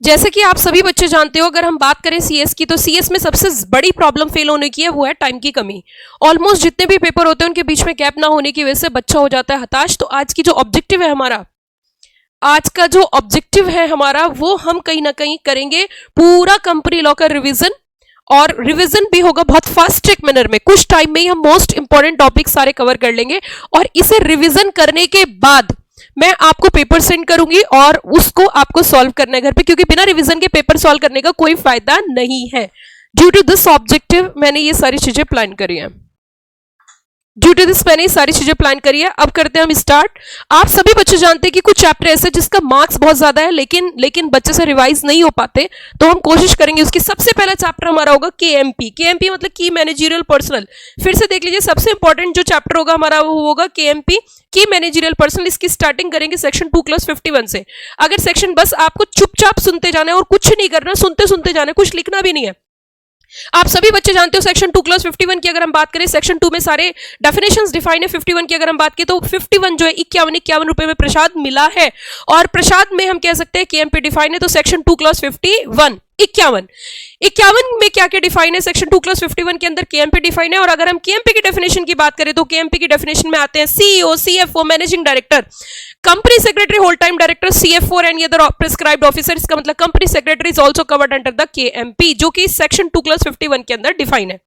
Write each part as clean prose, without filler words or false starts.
जैसे कि आप सभी बच्चे जानते हो, अगर हम बात करें सीएस की, तो सीएस में सबसे बड़ी प्रॉब्लम फेल होने की है, वो है टाइम की कमी। ऑलमोस्ट जितने भी पेपर होते हैं उनके बीच में गैप ना होने की वजह से बच्चा हो जाता है हताश। तो आज की जो ऑब्जेक्टिव है हमारा, आज का जो ऑब्जेक्टिव है हमारा, वो हम कहीं ना कहीं करेंगे पूरा कंपनी लॉ का रिवीजन, और रिवीजन भी होगा बहुत फास्ट ट्रैक मैनर में। कुछ टाइम में ही हम मोस्ट इंपॉर्टेंट टॉपिक सारे कवर कर लेंगे, और इसे रिवीजन करने के बाद मैं आपको पेपर सेंड करूंगी और उसको आपको सॉल्व करना है घर पे, क्योंकि बिना रिवीजन के पेपर सॉल्व करने का कोई फायदा नहीं है। ड्यू टू दिस ऑब्जेक्टिव मैंने ये सारी चीजें प्लान करी है। अब करते हैं हम स्टार्ट। आप सभी बच्चे जानते हैं कि कुछ चैप्टर ऐसे जिसका मार्क्स बहुत ज्यादा है, लेकिन बच्चे से रिवाइज नहीं हो पाते, तो हम कोशिश करेंगे उसकी। सबसे पहला चैप्टर हमारा होगा केएमपी। केएमपी मतलब की मैनेजरियल पर्सनल। फिर से देख लीजिए, सबसे इंपॉर्टेंट जो चैप्टर होगा हमारा वो होगा केएमपी, की मैनेजरियल पर्सनल। इसकी स्टार्टिंग करेंगे सेक्शन 2+51 से। अगर सेक्शन बस आपको चुपचाप सुनते जाना है और कुछ नहीं करना, सुनते सुनते जाना है, कुछ लिखना भी नहीं है। आप सभी बच्चे जानते हो सेक्शन 2+51 की अगर हम बात करें, सेक्शन 2 में सारे डेफिनेशंस डिफाइन है। 51 की अगर हम बात करें तो 51 जो है 51 रुपए में प्रसाद मिला है, और प्रसाद में हम कह सकते हैं केएमपी डिफाइन है। तो सेक्शन 2+51 51 में क्या क्या डिफाइन है? सेक्शन 2+51 के अंदर केएमपी डिफाइन है। और अगर हम केएमपी की डेफिनेशन की बात करें तो केएमपी की डेफिनेशन में आते हैं CEO, CFO, managing director, company secretary, whole time director, CFO and other prescribed officer. इसका मतलब company secretary is also covered under the KMP, जो कि सेक्शन 2+51 के अंदर डिफाइन है।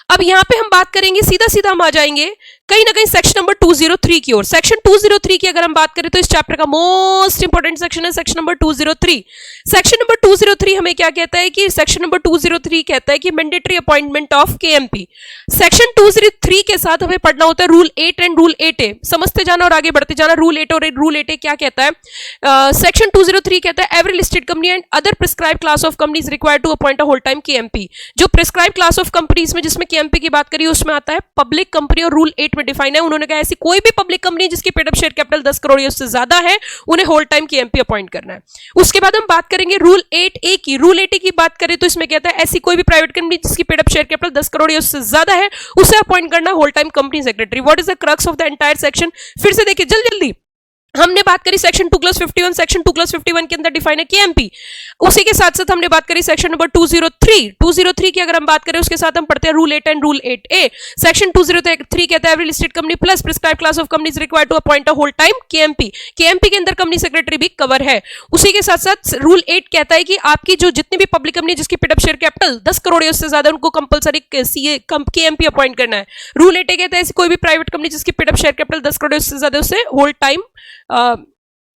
अब यहां पे हम बात करेंगे, सीधा सीधा हम आ जाएंगे कहीं ना कहीं सेक्शन नंबर 203 की ओर। सेक्शन 203 की अगर हम बात करें तो इस चैप्टर का मोस्ट इंपोर्टेंट सेक्शन है सेक्शन नंबर 203। सेक्शन नंबर 203 हमें क्या कहता है कि सेक्शन नंबर 203 कहता है कि mandatory appointment of KMP. Section 203 के साथ हमें पढ़ना होता है रूल 8 एंड रूल 8A। समझते जाना और आगे बढ़ते जाना। रूल 8 और रूल 8A क्या कहता है? सेक्शन 203 कहता है every listed company and other prescribe class of companies required to appoint a whole time KMP. जो प्रिस्क्राइब क्लास ऑफ कंपनीज में जिसमें केएमपी की बात करी उसमें आता है पब्लिक कंपनी, और रूल 8 में डिफाइन है। उन्होंने कहा ऐसी कोई भी पब्लिक कंपनी जिसकी paid up share capital 10 crore या उससे ज्यादा है, उन्हें होल टाइम केएमपी अपॉइंट करना है। उसके बाद हम बात करेंगे रूल 8A की। रूल 8A की बात करें तो इसमें कहता है ऐसी कोई भी प्राइवेट कंपनी जिसकी paid up share capital 10 crore या उससे ज्यादा है, उसे अपॉइंट करना whole time company secretary. What is the crux of the entire section? फिर से देखिए जल्दी जल्दी। हमने बात करी सेक्शन 2+51। सेक्शन 2+51 के अंदर डिफाइन है केएमपी। उसी के साथ साथ हमने बात करी सेक्शन नंबर 203 की अगर हम बात करें उसके साथ हम पढ़ते हैं rule 8 and rule 8A। Section 203 कहता है every listed company plus prescribe class of companies required to appoint a whole time KMP. KMP के अंदर कंपनी सेक्रेटरी भी कवर है। उसी के साथ साथ रूल 8 कहता है कि आपकी जो जितनी भी पब्लिक कंपनी जिसकी paid up share capital 10 crore या उससे ज्यादा, उनको कंपलसरी केएमपी अपॉइंट करना है। रूल 8A कहता है ऐसी कोई भी प्राइवेट कंपनी जिसकी paid up share capital 10 crore या उससे ज्यादा, उसे whole time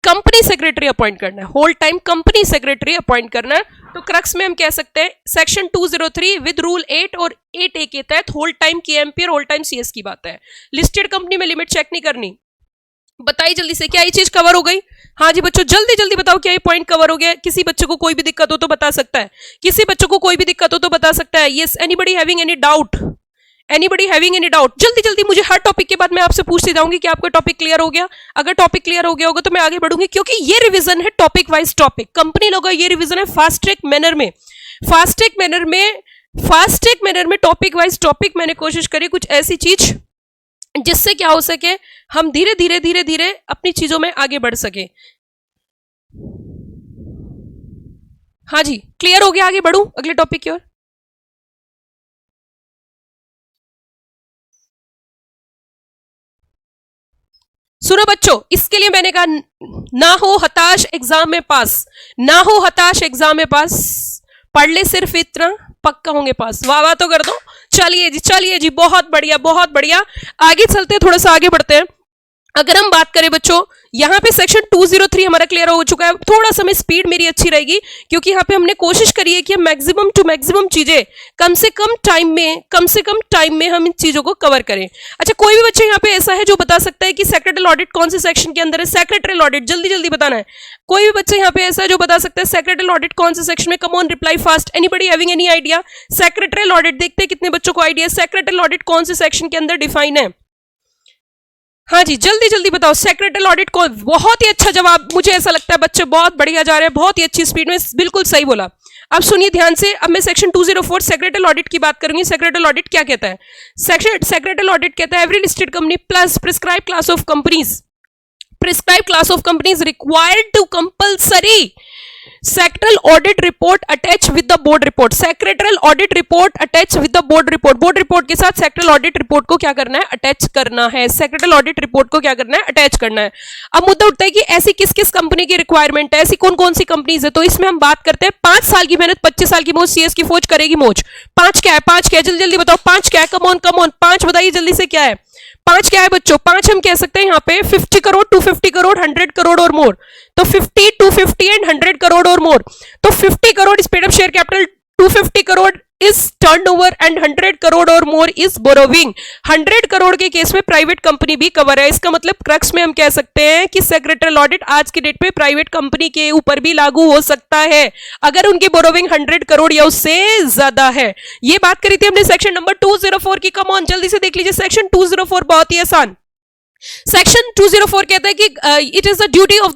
company secretary appoint करना है। Whole time company secretary appoint करना है। तो क्रक्स में हम कह सकते हैं सेक्शन 203 विद रूल 8 और 8A के तहत होल टाइम केएमपी और होल टाइम सीएस की बात है। लिस्टेड कंपनी में लिमिट चेक नहीं करनी। बताइए जल्दी से, क्या ये चीज कवर हो गई? हाँ जी बच्चों, जल्दी जल्दी बताओ क्या ये पॉइंट कवर हो गया? किसी बच्चे को कोई भी दिक्कत हो तो बता सकता है। किसी बच्चों को कोई भी दिक्कत हो तो बता सकता है। Yes, anybody having any doubt? Anybody having any doubt? जल्दी जल्दी, मुझे हर टॉपिक के बाद मैं आपसे पूछती जाऊंगी कि आपका टॉपिक क्लियर हो गया। अगर टॉपिक क्लियर हो गया होगा तो मैं आगे बढ़ूंगी, क्योंकि ये रिवीजन है टॉपिक वाइज टॉपिक। कंपनी लोगों ये रिवीजन है फास्ट ट्रैक मैनर में। फास्ट ट्रैक मैनर में टॉपिक वाइज टॉपिक मैंने कोशिश करी कुछ ऐसी चीज जिससे क्या हो सके, हम धीरे धीरे अपनी चीजों में आगे बढ़ सके। हाँ जी, क्लियर हो गया? आगे बढ़ूं अगले टॉपिक की ओर। सुनो बच्चों, इसके लिए मैंने कहा ना हो हताश एग्जाम में पास, ना हो हताश एग्जाम में पास, पढ़ ले सिर्फ इतना, पक्का होंगे पास। वाह वाह तो कर दो। चलिए जी, बहुत बढ़िया बहुत बढ़िया। आगे चलते हैं, थोड़ा सा आगे बढ़ते हैं। अगर हम बात करें बच्चों, यहां पे सेक्शन 203 हमारा क्लियर हो चुका है। थोड़ा सा में स्पीड मेरी अच्छी रहेगी क्योंकि यहां पे हमने कोशिश करी है कि हम मैक्सिमम टू मैक्सिमम चीजें कम से कम टाइम में हम इन चीजों को कवर करें। अच्छा, कोई भी बच्चा यहां पे ऐसा है जो बता सकता है कि सेक्रेटरियल ऑडिट कौन से सेक्शन के अंदर है? सेक्रेटरियल ऑडिट जल्दी जल्दी बताना है। कोई भी बच्चा यहां पे ऐसा है जो बता सकता है सेक्रेटरियल ऑडिट कौन से सेक्शन में? कम on, reply fast. Anybody having any idea? Secretarial audit देखते हैं कितने बच्चों को आइडिया। सेक्रेटरियल ऑडिट कौन से सेक्शन के अंदर डिफाइन है? हाँ जी, जल्दी जल्दी बताओ। सेक्रेटरियल ऑडिट को, बहुत ही अच्छा जवाब, मुझे ऐसा लगता है बच्चे बहुत बढ़िया जा रहे हैं, बहुत ही अच्छी स्पीड में, बिल्कुल सही बोला। अब सुनिए ध्यान से, अब मैं सेक्शन 204 सेक्रेटरियल ऑडिट की बात करूंगी। सेक्रेटरियल ऑडिट क्या कहता है? सेक्रेटरियल ऑडिट कहता है every listed company plus prescribe class of companies required to compulsory sectoral audit report attach with the board report, secretarial audit report attach with the board report, board report के साथ sectoral audit report को क्या करना है, attach करना है, सेक्रेटरल audit report को क्या करना है, अटैच करना है। अब मुद्दा उठता है कि ऐसी किस किस कंपनी की रिक्वायरमेंट है, ऐसी कौन कौन सी कंपनीज है, तो इसमें हम बात करते हैं 5 साल की मेहनत 25 साल की मौज, सीएस की फौज करेगी मौज। 5 क्या है, 5 क्या है, जल्दी जल्दी बताओ, 5 क्या है, कम ऑन 5 बताइए जल्दी से, क्या है 5, क्या है बच्चों, 5 हम कह सकते हैं यहाँ पे 50 करोड़, 250 करोड़, 100 करोड़ और मोर, तो 50, 250 एंड 100 करोड़ और मोर, तो 50 crore is paid up share capital, 250 crore is turnover and 100 crore और मोर इज बोरोविंग। 100 करोड़ के केस में प्राइवेट कंपनी भी कवर है। इसका मतलब क्रक्स में हम कह सकते हैं कि सेक्रेटरल ऑडिट आज की डेट पे प्राइवेट कंपनी के ऊपर भी लागू हो सकता है अगर उनकी बोरोविंग 100 करोड़ या उससे ज्यादा है। ये बात करी थी हमने सेक्शन नंबर 204 की। कम ऑन जल्दी से देख लीजिए सेक्शन 204, बहुत ही आसान। सेक्शन 204 कहता है कि it is the duty of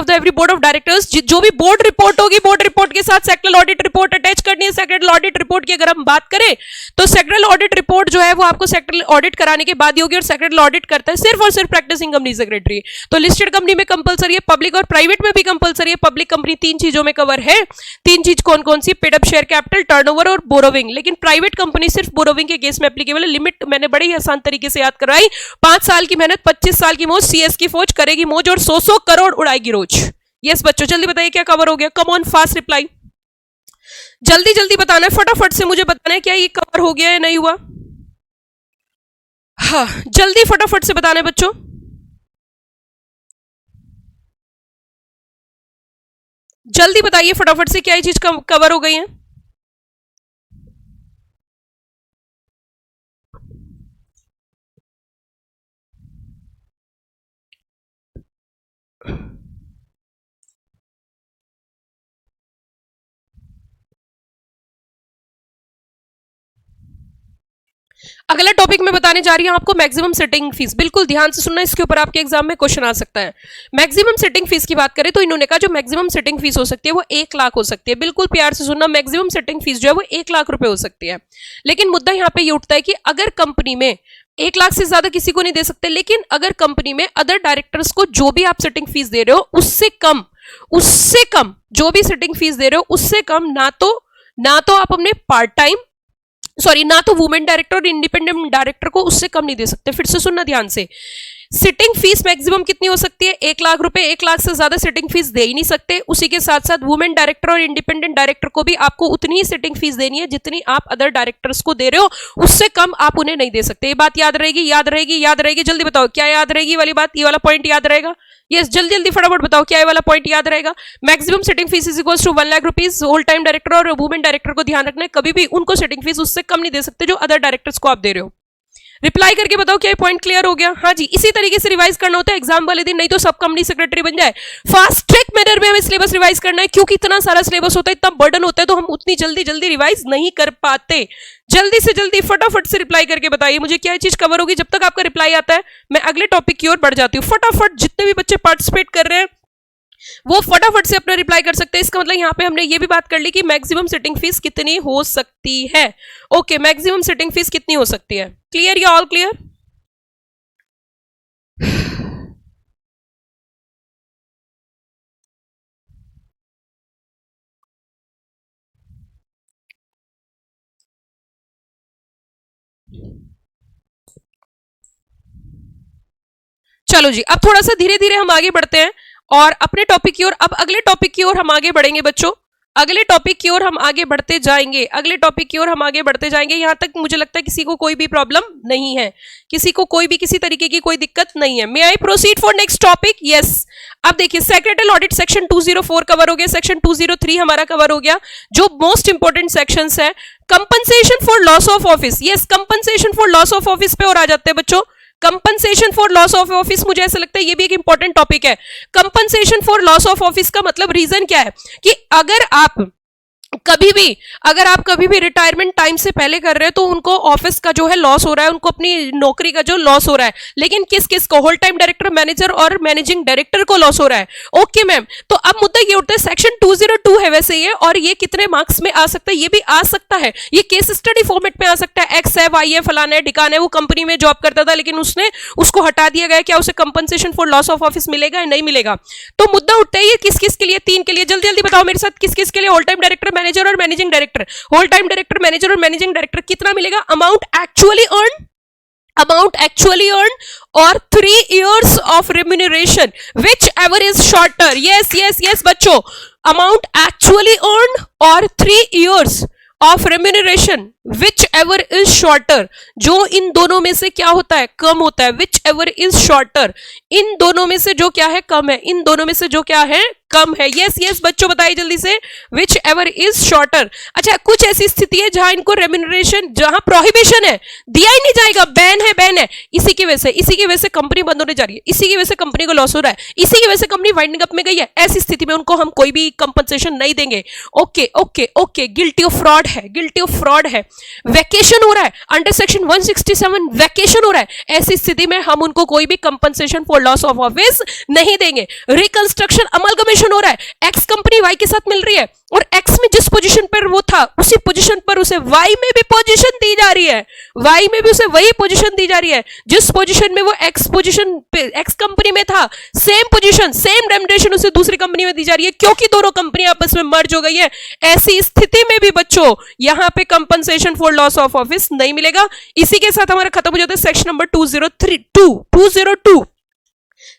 the every board of directors, जो भी बोर्ड रिपोर्ट होगी, बोर्ड रिपोर्ट के साथ सेक्टरल ऑडिट रिपोर्ट अटैच करनी है। सेक्टरल ऑडिट रिपोर्ट की अगर हम बात करें तो सेक्टरल ऑडिट रिपोर्ट जो है वो आपको सेक्टरल ऑडिट कराने के बाद ही होगी, और सेक्टरल ऑडिट करता है सिर्फ और सिर्फ प्रैक्टिसिंग कंपनी सेक्रेटरी। तो लिस्टेड कंपनी में कंपलसरी है, पब्लिक और प्राइवेट में भी कंपलसरी है। पब्लिक कंपनी 3 चीजों में कवर है। 3 चीज कौन कौन सी, paid up share capital, turnover और बोरोविंग। लेकिन प्राइवेट कंपनी सिर्फ बोरोविंग के केस में एप्लीकेबल है। लिमिट मैंने बड़े ही आसान तरीके से याद कराई, 5 साल की मेहनत 25 साल की मौज, सीएस की फौज करेगी मौज और 100 करोड़ उड़ाएगी रोज। यस बच्चों जल्दी बताइए क्या कवर हो गया, कम ऑन फास्ट रिप्लाई, जल्दी जल्दी बताना है, फटाफट से मुझे बताना है क्या ये कवर हो गया या नहीं हुआ। हाँ जल्दी फटाफट से बताना है बच्चों, जल्दी बताइए फटाफट से क्या ये चीज कवर हो गई है। अगला टॉपिक मैं बताने जा रही हूं आपको मैक्सिमम सिटिंग फीस। बिल्कुल ध्यान से सुनना, इसके ऊपर आपके एग्जाम में क्वेश्चन आ सकता है। मैक्सिमम सिटिंग फीस की बात करें तो इन्होंने कहा जो मैक्सिमम सिटिंग फीस हो सकती है वो 1 लाख हो सकती है। बिल्कुल प्यार से सुनना, मैक्सिमम सिटिंग फीस जो है वो 1 लाख रुपए हो सकती है। लेकिन मुद्दा यहाँ पे ये उठता है कि अगर कंपनी में 1 लाख से ज्यादा किसी को नहीं दे सकते, लेकिन अगर कंपनी में अदर डायरेक्टर्स को जो भी आप सिटिंग फीस दे रहे हो उससे कम जो भी सिटिंग फीस दे रहे हो उससे कम ना तो आप अपने पार्ट टाइम ना तो वुमेन डायरेक्टर और इंडिपेंडेंट डायरेक्टर को उससे कम नहीं दे सकते। फिर से सुनना ध्यान से, सिटिंग फीस मैक्सिमम कितनी हो सकती है, 1 लाख रुपए। 1 लाख से ज्यादा सिटिंग फीस दे ही नहीं सकते। उसी के साथ साथ वुमेन डायरेक्टर और इंडिपेंडेंट डायरेक्टर को भी आपको उतनी ही सिटिंग फीस देनी है जितनी आप अदर डायरेक्टर्स को दे रहे हो, उससे कम आप उन्हें नहीं दे सकते। ये बात याद रहेगी, याद रहेगी, याद रहेगी। जल्दी बताओ क्या याद रहेगी वाली बात, ये वाला पॉइंट याद रहेगा। यस जल्दी जल्दी फटाफट बताओ क्या ये वाला पॉइंट याद रहेगा। Maximum sitting fees is equals to 1 lakh rupees. Whole time director और वुमेन डायरेक्टर को ध्यान रखना है, कभी भी उनको सिटिंग फीस उससे कम नहीं दे सकते जो अदर डायरेक्टर्स को आप दे रहे हो। रिप्लाई करके बताओ क्या ये पॉइंट क्लियर हो गया। हाँ जी, इसी तरीके से रिवाइज करना होता है एग्जाम वाले दिन, नहीं तो सब कंपनी सेक्रेटरी बन जाए। फास्ट ट्रैक मैनर में हमें सिलेबस रिवाइज करना है, क्योंकि इतना सारा सिलेबस होता है, इतना बर्डन होता है, तो हम उतनी जल्दी जल्दी रिवाइज नहीं कर पाते। जल्दी से जल्दी फटाफट से रिप्लाई करके बताइए मुझे क्या चीज कवर होगी। जब तक आपका रिप्लाई आता है मैं अगले टॉपिक की ओर बढ़ जाती हूँ। फटाफट जितने भी बच्चे पार्टिसिपेट कर रहे हैं वो फटाफट से अपना रिप्लाई कर सकते हैं। इसका मतलब यहाँ पे हमने ये भी बात कर ली कि मैक्सिमम सिटिंग फीस कितनी हो सकती है। ओके, मैक्सिमम सिटिंग फीस कितनी हो सकती है। क्लियर या ऑल क्लियर? चलो जी, अब थोड़ा सा धीरे धीरे हम आगे बढ़ते हैं और अपने टॉपिक की ओर, अब अगले टॉपिक की ओर हम आगे बढ़ेंगे बच्चों। अगले टॉपिक की ओर हम आगे बढ़ते जाएंगे, अगले टॉपिक की ओर हम आगे बढ़ते जाएंगे। यहां तक मुझे लगता है किसी को कोई भी प्रॉब्लम नहीं है, किसी को कोई भी किसी तरीके की कोई दिक्कत नहीं है। May I proceed for next topic? Yes. अब देखिए सेक्रेटरल ऑडिट सेक्शन 204 कवर हो गया, सेक्शन 203 हमारा कवर हो गया। जो मोस्ट इंपोर्टेंट सेक्शंस है, compensation for loss of office. Yes, compensation for loss of office पे और आ जाते हैं बच्चों। Compensation for loss of office, मुझे ऐसा लगता है ये भी एक इंपॉर्टेंट टॉपिक है। Compensation for loss of office का मतलब रीजन क्या है कि अगर आप कभी भी अगर आप कभी भी रिटायरमेंट टाइम से पहले कर रहे हो तो उनको ऑफिस का जो है लॉस हो रहा है, उनको अपनी नौकरी का जो लॉस हो रहा है, लेकिन किस किस को, होल टाइम डायरेक्टर, मैनेजर और मैनेजिंग डायरेक्टर को लॉस हो रहा है। ओके मैम, तो अब मुद्दा ये उठता है, सेक्शन 202 है वैसे ये, और ये कितने मार्क्स में आ सकता है, ये भी आ सकता है, ये केस स्टडी फॉर्मेट में आ सकता है। एक्स है, वाई है, फलाना है, ढिकाना है, वो कंपनी में जॉब करता था लेकिन उसने उसको हटा दिया गया, क्या उसे compensation for loss of office मिलेगा या नहीं मिलेगा? तो मुद्दा उठता है ये किस किस के लिए, 3 के लिए, जल्दी जल्दी बताओ मेरे साथ, किस किस के लिए, होल टाइम डायरेक्टर, मैनेजर और managing director. Whole time director, manager और मैनेजिंग डायरेक्टर कितना मिलेगा? Amount actually earned or 3 years of remuneration whichever is shorter. yes बच्चों, amount actually earned or 3 years of remuneration which ever is shorter, जो इन दोनों में से क्या होता है? कम होता है। विच एवर इज शॉर्टर, इन दोनों में से जो क्या है? कम है। इन दोनों में से जो क्या है? कम है। यस बच्चों बताइए जल्दी से, विच एवर इज शॉर्टर। अच्छा, कुछ ऐसी स्थिति है जहां इनको रेम्यूनरेशन, जहां प्रोहिबिशन है, दिया ही नहीं जाएगा, बैन है, इसी की वजह से कंपनी बंद होने जा रही है, इसी की वजह से कंपनी को लॉस हो रहा है, इसी की वजह से कंपनी वाइंडिंग अप में गई है, ऐसी स्थिति में उनको हम कोई भी कंपनसेशन नहीं देंगे। ओके, गिल्टी ऑफ फ्रॉड है, वैकेशन हो रहा है, अंडर सेक्शन 167 वैकेशन हो रहा है, ऐसी स्थिति में हम उनको कोई भी compensation for loss of office नहीं देंगे। रिकंस्ट्रक्शन अमलगमेशन हो रहा है, एक्स कंपनी वाई के साथ मिल रही है और एक्स में जिस पोजीशन पर वो था उसी पोजीशन पर उसे वाई में भी पोजीशन दी जा रही है, वाई में भी उसे वही पोजीशन दी जा रही है जिस पोजीशन में वो एक्स पोजीशन पे एक्स कंपनी में था, सेम पोजीशन सेम रेम्युनरेशन उसे दूसरी कंपनी में दी जा रही है, क्योंकि दोनों कंपनी आपस में मर्ज हो गई है। ऐसी स्थिति में भी बच्चों यहां पे compensation for loss of office नहीं मिलेगा। इसी के साथ हमारा खत्म हो जाता है section number 202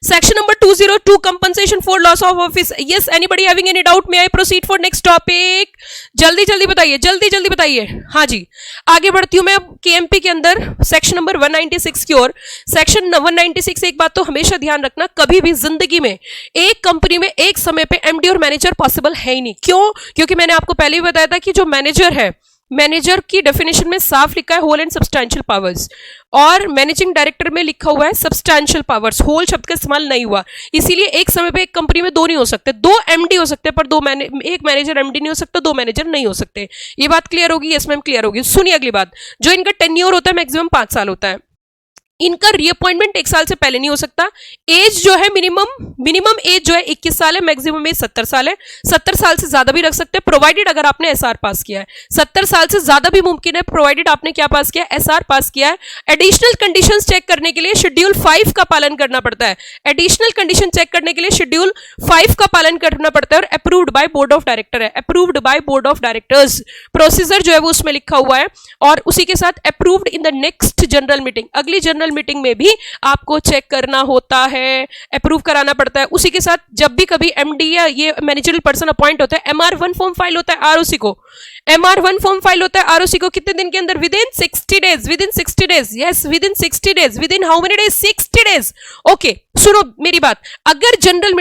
Section number 202 compensation for loss of office. Yes, anybody having any doubt? May I proceed for next topic? जल्दी बताइए। हाँ जी, आगे बढ़ती हूँ मैं KMP के अंदर सेक्शन नंबर 196 की ओर। सेक्शन 196, एक बात तो हमेशा ध्यान रखना, कभी भी जिंदगी में एक कंपनी में एक समय पे MD और मैनेजर पॉसिबल है ही नहीं। क्यों? क्योंकि मैंने आपको पहले ही बताया था कि जो मैनेजर है, मैनेजर की डेफिनेशन में साफ लिखा है होल एंड सब्सटैंशियल पावर्स, और मैनेजिंग डायरेक्टर में लिखा हुआ है सब्सटैंशियल पावर्स, होल शब्द का इस्तेमाल नहीं हुआ। इसीलिए एक समय पे एक कंपनी में दो नहीं हो सकते, 2 MD हो सकते पर एक मैनेजर MD नहीं हो सकता, 2 मैनेजर नहीं हो सकते। ये बात क्लियर होगी? यस मैम क्लियर होगी। सुनिए अगली बात, जो इनका टेन्योर होता है मैक्सिमम 5 साल होता है, इनका रीअपॉइंटमेंट 1 साल से पहले नहीं हो सकता। एज जो है मिनिमम एज जो है 21 साल है, मैक्सिमम एज 70 साल है। 70 साल से ज्यादा भी रख सकते हैं प्रोवाइडेड अगर आपने एसआर पास किया है। 70 साल से ज्यादा भी मुमकिन है प्रोवाइडेड आपने क्या पास किया है? एसआर पास किया है। एडिशनल कंडीशंस चेक करने के लिए शेड्यूल 5 का पालन करना पड़ता है। एडिशनल कंडीशन चेक करने के लिए शेड्यूल 5 का पालन करना पड़ता है और approved by board of director है, approved by board of directors. Procedure जो है वो उसमें लिखा हुआ है और उसी के साथ approved in the next general meeting, अगली जनरल मीटिंग में भी आपको चेक करना होता है, अप्रूव कराना पड़ता है। उसी के साथ जब भी कभी एमडी या ये मैनेजरल पर्सन अपॉइंट होता है, MR1 फॉर्म फाइल होता है आरओसी को, MR1 फॉर्म फाइल होता है आरओसी को कितने दिन के अंदर? Within 60 days, within 60 days, yes within 60 days, within how many days? 60 days. Okay, सुनो मेरी बात, अगर जनरल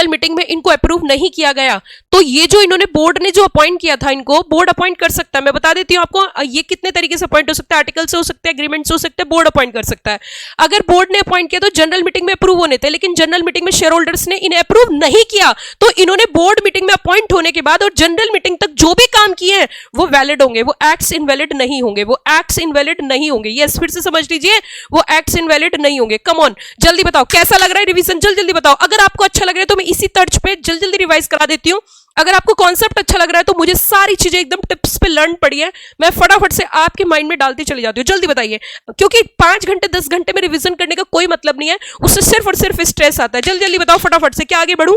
मीटिंग में इनको अप्रूव नहीं किया गया तो ये जो इन्होंने बोर्ड ने जो अपॉइंट किया था, इनको बोर्ड अपॉइंट कर सकता है। मैं बता देती हूं आपको ये कितने तरीके से अपॉइंट हो सकता है, आर्टिकल से हो सकता है, एग्रीमेंट से हो सकता है, बोर्ड अपॉइंट कर सकता है। अगर बोर्ड ने अपॉइंट किया तो जनरल मीटिंग में अप्रूव होने थे, लेकिन जनरल मीटिंग में शेयर होल्डर्स ने इन्हें अप्रूव नहीं किया तो इन्होंने बोर्ड मीटिंग में अपॉइंट होने के बाद और जनरल मीटिंग तक जो भी काम किए हैं वो वैलिड होंगे, वो एक्ट्स इनवैलिड नहीं होंगे, वो एक्ट्स इनवैलिड नहीं होंगे। यस, फिर से समझ लीजिए, वो एक्ट्स इनवैलिड नहीं होंगे। कम ऑन, जल्दी बताओ कैसा लग रहा है रिवीजन, जल्दी बताओ। अगर आपको अच्छा लग रहा है तो मैं इसी तर्ज पे जल्दी रिवाइज करा देती हूं। अगर आपको कॉन्सेप्ट अच्छा लग रहा है तो मुझे सारी चीजें एकदम टिप्स पे लर्न पड़ी है, मैं फटाफट से आपके माइंड में डालती चली जाती हूँ। जल्दी बताइए, क्योंकि 5 घंटे 10 घंटे में रिवीजन करने का कोई मतलब नहीं है, उससे सिर्फ और सिर्फ स्ट्रेस आता है। जल्दी बताओ फटाफट से, क्या आगे बढ़ूं,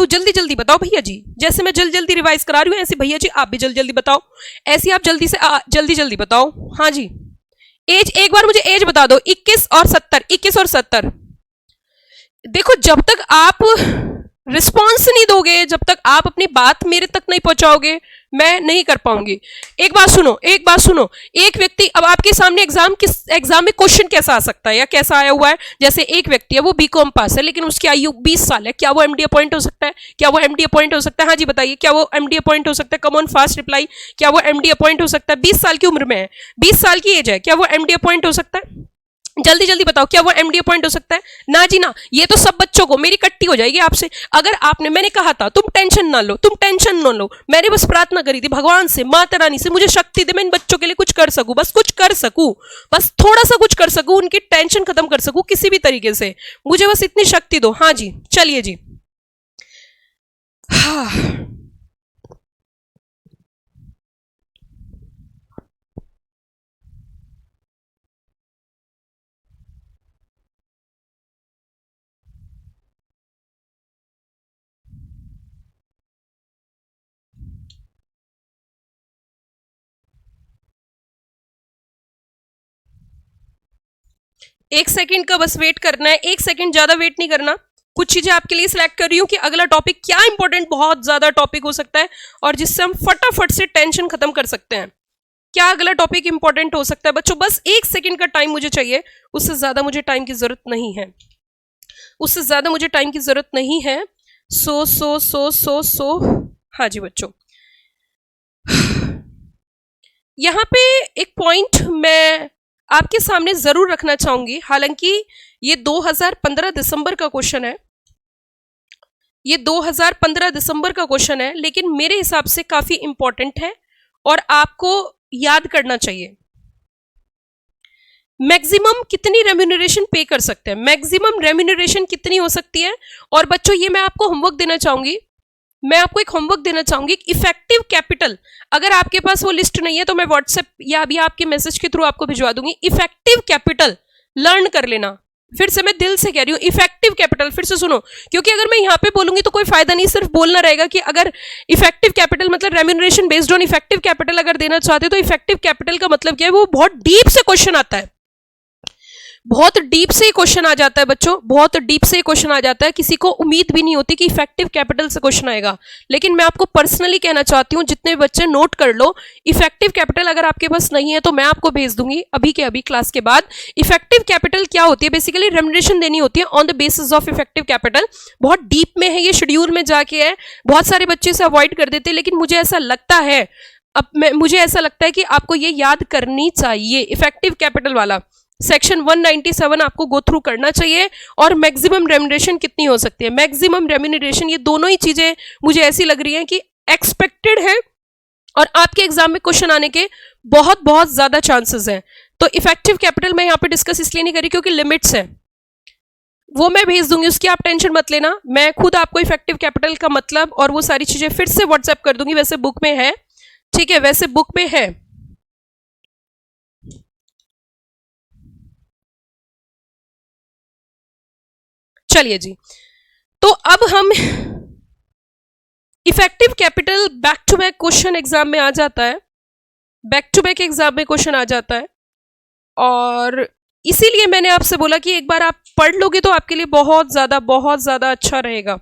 जल्दी बताओ भैया जी। जैसे मैं जल्दी रिवाइज करा रही हूँ ऐसे भैया जी आप भी जल्दी बताओ, ऐसे आप जल्दी बताओ। हाँ जी, एज एक बार मुझे एज बता दो, 21 और 70। देखो, जब तक आप रिस्पॉन्स नहीं दोगे, जब तक आप अपनी बात मेरे तक नहीं पहुंचाओगे, मैं नहीं कर पाऊंगी। एक बात सुनो, एक व्यक्ति, अब आपके सामने एग्जाम में क्वेश्चन कैसा आ सकता है या कैसा आया हुआ है, जैसे एक व्यक्ति है वो बीकॉम पास है लेकिन उसकी आयु 20 साल है, क्या वो एमडी अपॉइंट हो सकता है? हाँ जी बताइए, क्या वो एमडी अपॉइंट हो सकता है? कम ऑन फास्ट रिप्लाई, क्या वो एमडी अपॉइंट हो सकता है? 20 साल की उम्र में है, 20 साल की एज है, क्या वो एमडी अपॉइंट हो सकता है? जल्दी जल्दी बताओ, क्या वो एमडी अपॉइंट हो सकता है? ना जी ना, ये तो सब बच्चों को, मेरी कट्टी हो जाएगी आपसे अगर आपने, मैंने कहा था तुम टेंशन ना लो, तुम टेंशन ना लो, मैंने बस प्रार्थना करी थी भगवान से, माता रानी से, मुझे शक्ति दे, मैं इन बच्चों के लिए कुछ कर सकूं, बस कुछ कर सकूं, बस थोड़ा सा कुछ कर सकूं, उनकी टेंशन खत्म कर सकूं किसी भी तरीके से, मुझे बस इतनी शक्ति दो। हाँ जी, चलिए जी। हाँ, एक सेकंड का बस वेट करना है, एक सेकंड, ज्यादा वेट नहीं करना। कुछ चीजें आपके लिए सिलेक्ट कर रही हूं कि अगला टॉपिक क्या इंपॉर्टेंट, बहुत ज्यादा टॉपिक हो सकता है और जिससे हम फटाफट से टेंशन खत्म कर सकते हैं। क्या अगला टॉपिक इंपॉर्टेंट हो सकता है बच्चों? बस एक सेकंड का टाइम मुझे चाहिए, उससे ज्यादा मुझे टाइम की जरूरत नहीं है, उससे ज्यादा मुझे टाइम की जरूरत नहीं है। सो हाँ जी बच्चों, यहां पे एक पॉइंट मैं आपके सामने जरूर रखना चाहूंगी, हालांकि ये 2015 दिसंबर का क्वेश्चन है, ये 2015 दिसंबर का क्वेश्चन है, लेकिन मेरे हिसाब से काफी इंपॉर्टेंट है और आपको याद करना चाहिए। मैक्सिमम कितनी रेम्यूनरेशन पे कर सकते हैं, मैक्सिमम रेम्यूनरेशन कितनी हो सकती है? और बच्चों ये मैं आपको होमवर्क देना चाहूंगी, मैं आपको एक होमवर्क देना चाहूंगी, इफेक्टिव कैपिटल, अगर आपके पास वो लिस्ट नहीं है तो मैं व्हाट्सएप या अभी आपके मैसेज के थ्रू आपको भिजवा दूंगी। इफेक्टिव कैपिटल लर्न कर लेना, फिर से मैं दिल से कह रही हूँ, इफेक्टिव कैपिटल, फिर से सुनो, क्योंकि अगर मैं यहां पे बोलूंगी तो कोई फायदा नहीं, सिर्फ बोलना रहेगा कि अगर इफेक्टिव कैपिटल मतलब remuneration based on effective capital अगर देना चाहते हो तो इफेक्टिव कैपिटल का मतलब क्या है? वो बहुत डीप से क्वेश्चन आता है, बहुत डीप से क्वेश्चन आ जाता है बच्चों, बहुत डीप से क्वेश्चन आ जाता है, किसी को उम्मीद भी नहीं होती कि इफेक्टिव कैपिटल से क्वेश्चन आएगा। लेकिन मैं आपको पर्सनली कहना चाहती हूं, जितने भी बच्चे नोट कर लो, इफेक्टिव कैपिटल अगर आपके पास नहीं है तो मैं आपको भेज दूंगी अभी के अभी क्लास के बाद। इफेक्टिव कैपिटल क्या होती है? बेसिकली रेम्यूनरेशन देनी होती है on the basis of effective capital. बहुत डीप में है, ये शेड्यूल में जाके है, बहुत सारे बच्चे इसे अवॉइड कर देते हैं, लेकिन मुझे ऐसा लगता है, मुझे ऐसा लगता है कि आपको ये याद करनी चाहिए, इफेक्टिव कैपिटल वाला सेक्शन 197 आपको गो थ्रू करना चाहिए। और मैक्सिमम रेम्यूनरेशन कितनी हो सकती है, मैक्सिमम रेम्यूनरेशन, ये दोनों ही चीजें मुझे ऐसी लग रही हैं कि एक्सपेक्टेड है और आपके एग्जाम में क्वेश्चन आने के बहुत बहुत ज्यादा चांसेस हैं। तो इफेक्टिव कैपिटल मैं यहाँ पे डिस्कस इसलिए नहीं करी क्योंकि लिमिट्स है, वो मैं भेज दूंगी, उसकी आप टेंशन मत लेना, मैं खुद आपको इफेक्टिव कैपिटल का मतलब और वो सारी चीजें फिर से व्हाट्सएप कर दूंगी, वैसे बुक में है, ठीक है, वैसे बुक में है। चलिए जी, तो अब हम effective capital back to back question exam में आ जाता है, बैक टू बैक एग्जाम में क्वेश्चन आ जाता है, और इसीलिए मैंने आपसे बोला कि एक बार आप पढ़ लोगे तो आपके लिए बहुत ज्यादा अच्छा रहेगा,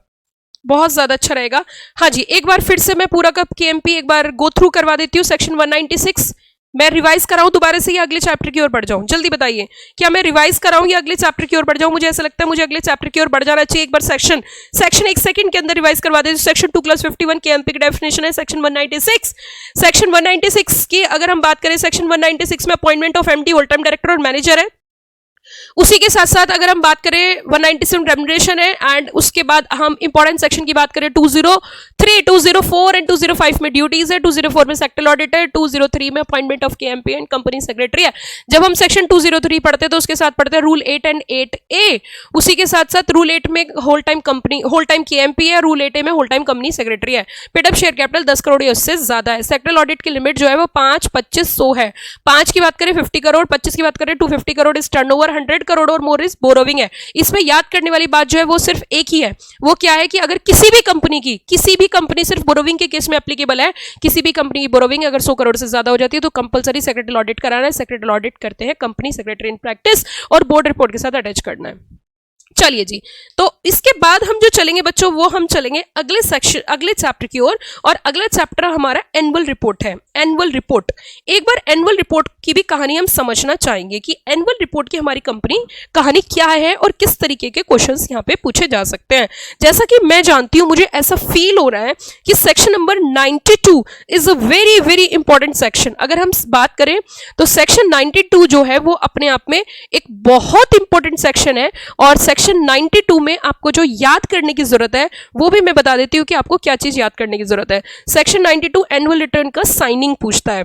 बहुत ज्यादा अच्छा रहेगा। हाँ जी, एक बार फिर से मैं पूरा का केएमपी एक बार गो थ्रू करवा देती हूँ। सेक्शन 196 मैं रिवाइज कराऊं दोबारा से या अगले चैप्टर की ओर बढ़ जाऊं? जल्दी बताइए, क्या मैं रिवाइज कराऊं या अगले चैप्टर की ओर बढ़ जाऊं? मुझे ऐसा लगता है मुझे अगले चैप्टर की ओर बढ़ जाना चाहिए। एक बार सेक्शन एक सेकंड के अंदर रिवाइज करवा दे। सेक्शन 2+51 के एमपी की डेफिनेशन है सेक्शन 196। सेक्शन 196 की अगर हम बात करें, सेक्शन 196 में appointment of MD, whole time director और मैनेजर है। उसी के साथ साथ अगर हम बात करें 197 रेम्यूनरेशन है, एंड उसके बाद हम इंपॉर्टेंट सेक्शन की बात करें 203, 204 एंड 205 में ड्यूटीज है, 204 में सेक्टर ऑडिट है, 203 में appointment of KMP and company secretary है। जब हम सेक्शन 203 पढ़ते हैं तो उसके साथ पढ़ते हैं रूल 8 एंड 8A। उसी के साथ साथ रूल 8 में होल टाइम केएमपी है, रूल 8A में होल टाइम कंपनी सेक्रेटरी है। Paid up share capital 10 crore या उससे ज्यादा है। सेक्टरल ऑडिट की लिमिट जो है वो 5, 25, 100 है। 5 की बात करें 50 करोड़, 25 की बात करें 250 करोड़ इज टर्नओवर, 100 करोड़ और मोर इज बोरोविंग है। इसमें याद करने वाली बात जो है वो सिर्फ एक ही है, वो क्या है कि अगर किसी भी कंपनी सिर्फ बोरोविंग के केस में एप्लीकेबल है, किसी भी कंपनी की बोरोविंग अगर 100 करोड़ से ज्यादा हो जाती है तो कंपलसरी सेक्रेटरी ऑडिट कराना है। सेक्रेटरी ऑडिट करते हैं कंपनी सेक्रेटरी इन प्रैक्टिस और बोर्ड रिपोर्ट के साथ अटैच करना है। चलिए जी, तो इसके बाद हम जो चलेंगे बच्चों वो हम चलेंगे अगले चैप्टर की ओर, और अगला चैप्टर हमारा एनुअल रिपोर्ट है। Annual report. एक बार एनुअल रिपोर्ट की भी कहानी हम समझना चाहेंगे कि एनुअल रिपोर्ट की हमारी कंपनी कहानी क्या है और किस तरीके के क्वेश्चंस यहाँ पे पूछे जा सकते हैं। जैसा कि मैं जानती हूँ, मुझे ऐसा फील हो रहा है कि section number 92 is a very very important section. अगर हम बात करें तो सेक्शन 92 जो है वो अपने आप में एक बहुत इंपॉर्टेंट सेक्शन है, और सेक्शन 92 में आपको जो याद करने की जरूरत है वो भी मैं बता देती हूँ कि आपको क्या चीज याद करने की जरूरत है। सेक्शन 92 एनुअल रिटर्न का साइनिंग पूछता है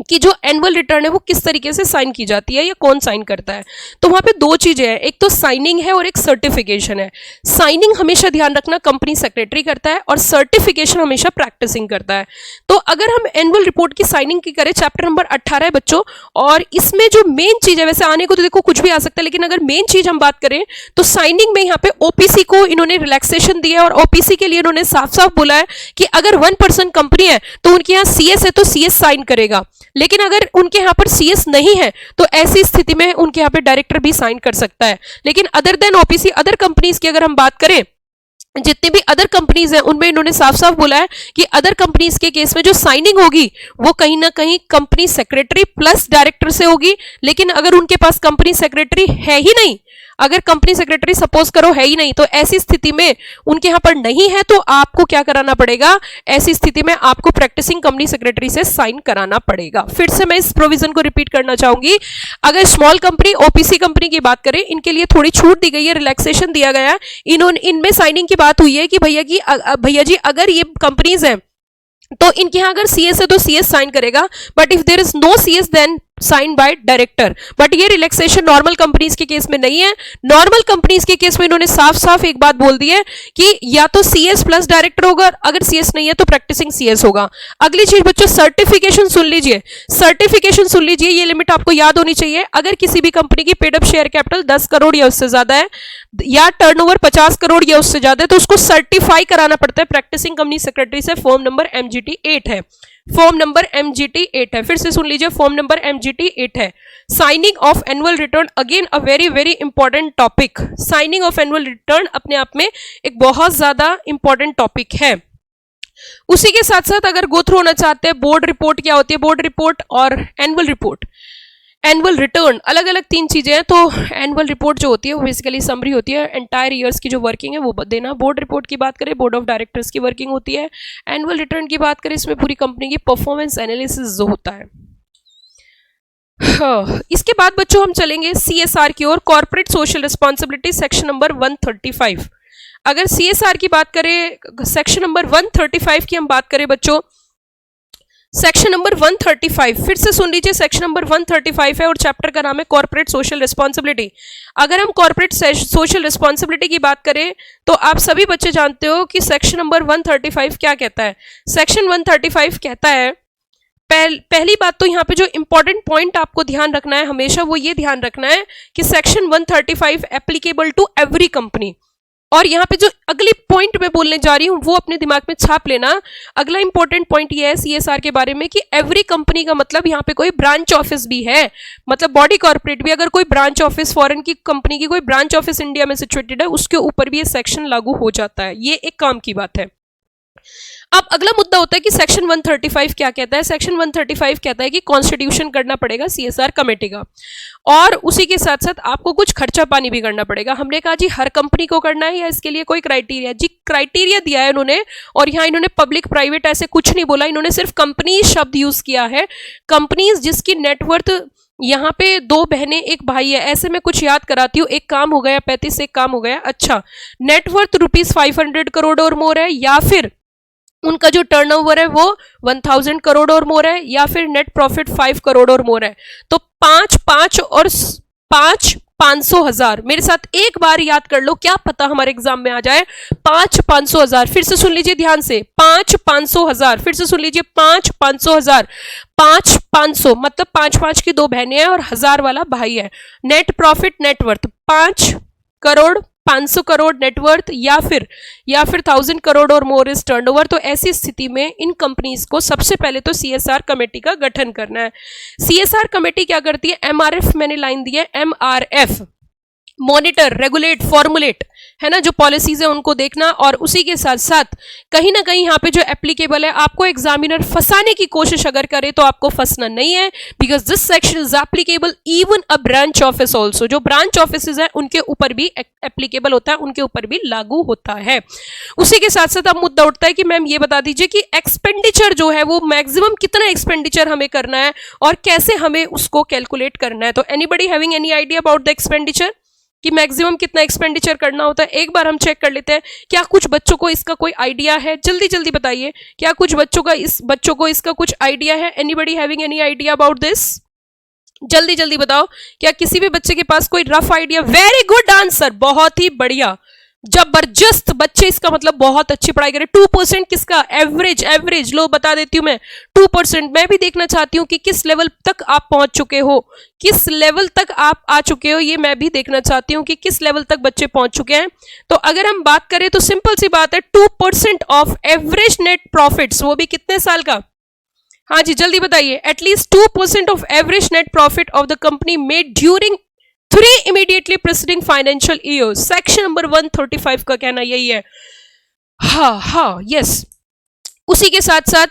कि जो एनुअल रिटर्न है वो किस तरीके से साइन की जाती है या कौन साइन करता है। तो वहां पे दो चीजें हैं, एक तो साइनिंग है और एक सर्टिफिकेशन है। साइनिंग हमेशा ध्यान रखना कंपनी सेक्रेटरी करता है और सर्टिफिकेशन हमेशा प्रैक्टिसिंग करता है। तो अगर हम एनुअल रिपोर्ट की साइनिंग की करें, चैप्टर नंबर 18 है बच्चों, और इसमें जो मेन चीज है, वैसे आने को तो देखो कुछ भी आ सकता है, लेकिन अगर मेन चीज हम बात करें तो साइनिंग में यहाँ पे ओपीसी को इन्होंने रिलैक्सेशन दिया है, और ओपीसी के लिए इन्होंने साफ साफ बोला है कि अगर 1% कंपनी है तो उनके यहाँ सीएस है तो सीएस साइन करेगा, लेकिन अगर उनके यहां पर सीएस नहीं है तो ऐसी स्थिति में उनके यहां पे डायरेक्टर भी साइन कर सकता है। लेकिन other than OPC other companies की अगर हम बात करें, जितनी भी अदर कंपनीज हैं उनमें इन्होंने साफ साफ बोला है कि अदर कंपनीज के केस में जो साइनिंग होगी वो कहीं ना कहीं कंपनी सेक्रेटरी प्लस डायरेक्टर से होगी। लेकिन अगर उनके पास कंपनी सेक्रेटरी है ही नहीं, अगर कंपनी सेक्रेटरी सपोज करो है ही नहीं, तो ऐसी स्थिति में उनके यहां पर नहीं है तो आपको क्या कराना पड़ेगा, ऐसी स्थिति में आपको प्रैक्टिसिंग कंपनी सेक्रेटरी से साइन कराना पड़ेगा। फिर से मैं इस प्रोविजन को रिपीट करना चाहूंगी, अगर स्मॉल कंपनी ओपीसी कंपनी की बात करें, इनके लिए थोड़ी छूट दी गई है, रिलैक्सेशन दिया गया है। इनमें साइनिंग की बात हुई है कि भैया जी अगर ये कंपनीज हैं तो इनके यहां अगर सीएस है तो सीएस साइन करेगा, but if there is no CS then sign by director. But ये रिलैक्सेशन नॉर्मल कंपनीज के केस में नहीं है। नॉर्मल कंपनीज के केस में इन्होंने साफ साफ एक बात बोल दी है कि या तो सीएस प्लस डायरेक्टर होगा, अगर सीएस नहीं है तो प्रैक्टिसिंग सीएस होगा। अगली चीज बच्चों सर्टिफिकेशन सुन लीजिए, सर्टिफिकेशन सुन लीजिए, ये लिमिट आपको याद होनी चाहिए। अगर किसी भी कंपनी की paid up share capital 10 crore या उससे ज्यादा है, या टर्नओवर 50 करोड़ या उससे ज्यादा है, तो उसको सर्टिफाई कराना पड़ता है प्रैक्टिसिंग कंपनी सेक्रेटरी से। फॉर्म नंबर MGT 8 है, फॉर्म नंबर MGT 8 है। फिर से सुन लीजिए, फॉर्म नंबर MGT 8 है। Signing off annual return, again a very very important topic. Signing off annual return अपने आप में एक बहुत ज्यादा इंपॉर्टेंट टॉपिक है। उसी के साथ साथ अगर गो थ्रू होना चाहते हैं, बोर्ड रिपोर्ट क्या होती है, बोर्ड रिपोर्ट और एनुअल रिपोर्ट, एनुअल रिटर्न अलग अलग तीन चीजें हैं। तो एनुअल रिपोर्ट जो होती है वो बेसिकली समरी होती है, एंटायर ईयर्स की जो वर्किंग है वो देना। बोर्ड रिपोर्ट की बात करें, बोर्ड ऑफ डायरेक्टर्स की वर्किंग होती है। एनुअल रिटर्न की बात करें, इसमें पूरी कंपनी की परफॉर्मेंस एनालिसिस जो होता है। इसके बाद बच्चों हम चलेंगे CSR की ओर, corporate social responsibility, section number 135। अगर CSR की बात करें, सेक्शन नंबर 135 की हम बात करें बच्चों, सेक्शन नंबर 135, फिर से सुन लीजिए, सेक्शन नंबर 135 है और चैप्टर का नाम है कॉर्पोरेट सोशल रिस्पॉन्सिबिलिटी। अगर हम कॉर्पोरेट सोशल रिस्पॉन्सिबिलिटी की बात करें तो आप सभी बच्चे जानते हो कि सेक्शन नंबर 135 क्या कहता है। सेक्शन 135 कहता है, पहली बात तो यहाँ पे जो इंपॉर्टेंट पॉइंट आपको ध्यान रखना है हमेशा, वो ये ध्यान रखना है कि section 135 applicable to every company. और यहाँ पे जो अगली पॉइंट मैं बोलने जा रही हूँ वो अपने दिमाग में छाप लेना। अगला इंपॉर्टेंट पॉइंट ये है CSR के बारे में कि एवरी कंपनी का मतलब यहाँ पे कोई ब्रांच ऑफिस भी है, मतलब बॉडी कॉर्पोरेट भी, अगर कोई ब्रांच ऑफिस फॉरेन की कंपनी की कोई ब्रांच ऑफिस इंडिया में सिचुएटेड है, उसके ऊपर भी ये सेक्शन लागू हो जाता है। ये एक काम की बात है। अब अगला मुद्दा होता है कि सेक्शन 135 क्या कहता है। सेक्शन 135 कहता है कि कॉन्स्टिट्यूशन करना पड़ेगा CSR कमेटी का, और उसी के साथ साथ आपको कुछ खर्चा पानी भी करना पड़ेगा। हमने कहा जी हर कंपनी को करना है या इसके लिए कोई क्राइटेरिया, जी क्राइटेरिया दिया है इन्होंने, और यहाँ इन्होंने पब्लिक प्राइवेट ऐसे कुछ नहीं बोला, इन्होंने सिर्फ कंपनी शब्द यूज किया है। कंपनीज जिसकी नेटवर्थ, यहाँ पे 2 बहनें 1 भाई है, ऐसे में कुछ याद कराती हूँ, एक काम हो गया 35, एक काम हो गया, अच्छा नेटवर्थ ₹500 करोड़ और मोर है, या फिर उनका जो टर्नओवर है वो 1000 करोड़ और मोर है, या फिर नेट प्रॉफिट 5 करोड़ और मोर है। तो 5 और 500,000 मेरे साथ एक बार याद कर लो, क्या पता हमारे एग्जाम में आ जाए। 500,000, फिर से सुन लीजिए ध्यान से, 500,000, फिर से सुन लीजिए, 500,000, 500 मतलब 5 की 2 बहनें हैं और 1000 वाला भाई है। Net profit net worth 5 crore, 500 crore net worth, या फिर 1000 करोड़ और मोर इज टर्नओवर। तो ऐसी स्थिति में इन कंपनीज को सबसे पहले तो CSR कमेटी का गठन करना है। CSR कमेटी क्या करती है, MRF मैंने लाइन दी है, MRF मॉनिटर, रेगुलेट, फॉर्मुलेट, है ना, जो पॉलिसीज है उनको देखना, और उसी के साथ साथ कहीं ना कहीं यहाँ पे जो एप्लीकेबल है, आपको एग्जामिनर फंसाने की कोशिश अगर करे तो आपको फंसना नहीं है, because this section is applicable even a branch office also. जो ब्रांच ऑफिस है उनके ऊपर भी एप्लीकेबल होता है, उनके ऊपर भी लागू होता है। उसी के साथ साथ अब मुद्दा उठता है कि मैम ये बता दीजिए कि एक्सपेंडिचर जो है वो मैक्सिमम कितना एक्सपेंडिचर हमें करना है और कैसे हमें उसको कैलकुलेट करना है। तो anybody having any idea about the expenditure कि मैक्सिमम कितना एक्सपेंडिचर करना होता है? एक बार हम चेक कर लेते हैं। क्या कुछ बच्चों को इसका कोई आइडिया है? जल्दी जल्दी बताइए, क्या कुछ बच्चों को इसका कुछ आइडिया है? Anybody having any idea about this? जल्दी जल्दी बताओ, क्या किसी भी बच्चे के पास कोई rough idea? Very good answer, बहुत ही बढ़िया, जबरदस्त बच्चे, इसका मतलब बहुत अच्छी पढ़ाई करें। 2% किसका? एवरेज, एवरेज लो बता देती हूं मैं, 2%। मैं भी देखना चाहती हूं कि किस लेवल तक आप पहुंच चुके हो, किस लेवल तक आप आ चुके हो, ये मैं भी देखना चाहती हूं कि किस लेवल तक बच्चे पहुंच चुके हैं। तो अगर हम बात करें तो सिंपल सी बात है, 2% ऑफ एवरेज नेट प्रॉफिट्स, वो भी कितने साल का? हाँ जी जल्दी बताइए। At least 2% of average net profit of the company made during 3 immediately preceding financial years। Section number 135 का कहना यही है। हाँ यस। उसी के साथ साथ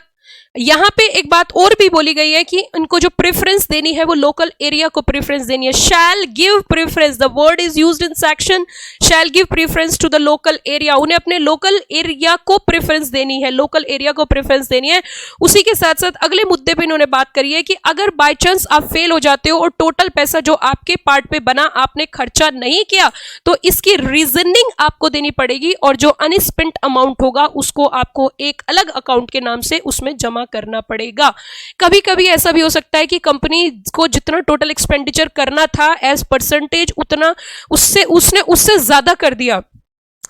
यहां पे एक बात और भी बोली गई है कि इनको जो प्रेफरेंस देनी है वो लोकल एरिया को प्रेफरेंस देनी है। Shall give preference, the word is used in section shall give preference to the local area. उन्हें अपने लोकल एरिया को प्रेफरेंस देनी है, लोकल एरिया को प्रेफरेंस देनी है। उसी के साथ साथ अगले मुद्दे पे इन्होंने बात करी है कि अगर बाय चांस आप फेल हो जाते हो और टोटल पैसा जो आपके पार्ट पे बना आपने खर्चा नहीं किया, तो इसकी रीजनिंग आपको देनी पड़ेगी और जो अनस्पेंट अमाउंट होगा उसको आपको एक अलग अकाउंट के नाम से उसमें जमा करना पड़ेगा। कभी कभी ऐसा भी हो सकता है कि कंपनी को जितना टोटल एक्सपेंडिचर करना था एज परसेंटेज उतना उससे ज्यादा कर दिया,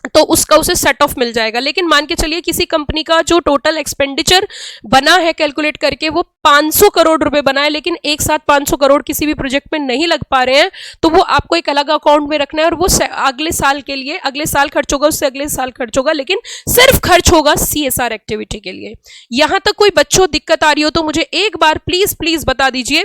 तो उसका उसे सेट ऑफ मिल जाएगा। लेकिन मान के चलिए किसी कंपनी का जो टोटल एक्सपेंडिचर बना है कैलकुलेट करके वो 500 करोड़ रुपए बना है, लेकिन एक साथ 500 करोड़ किसी भी प्रोजेक्ट में नहीं लग पा रहे हैं, तो वो आपको एक अलग अकाउंट में रखना है और वो अगले साल के लिए, अगले साल खर्च होगा, उससे अगले साल खर्च होगा, लेकिन सिर्फ खर्च होगा CSR एक्टिविटी के लिए। यहां तक कोई बच्चों दिक्कत आ रही हो तो मुझे एक बार प्लीज प्लीज बता दीजिए।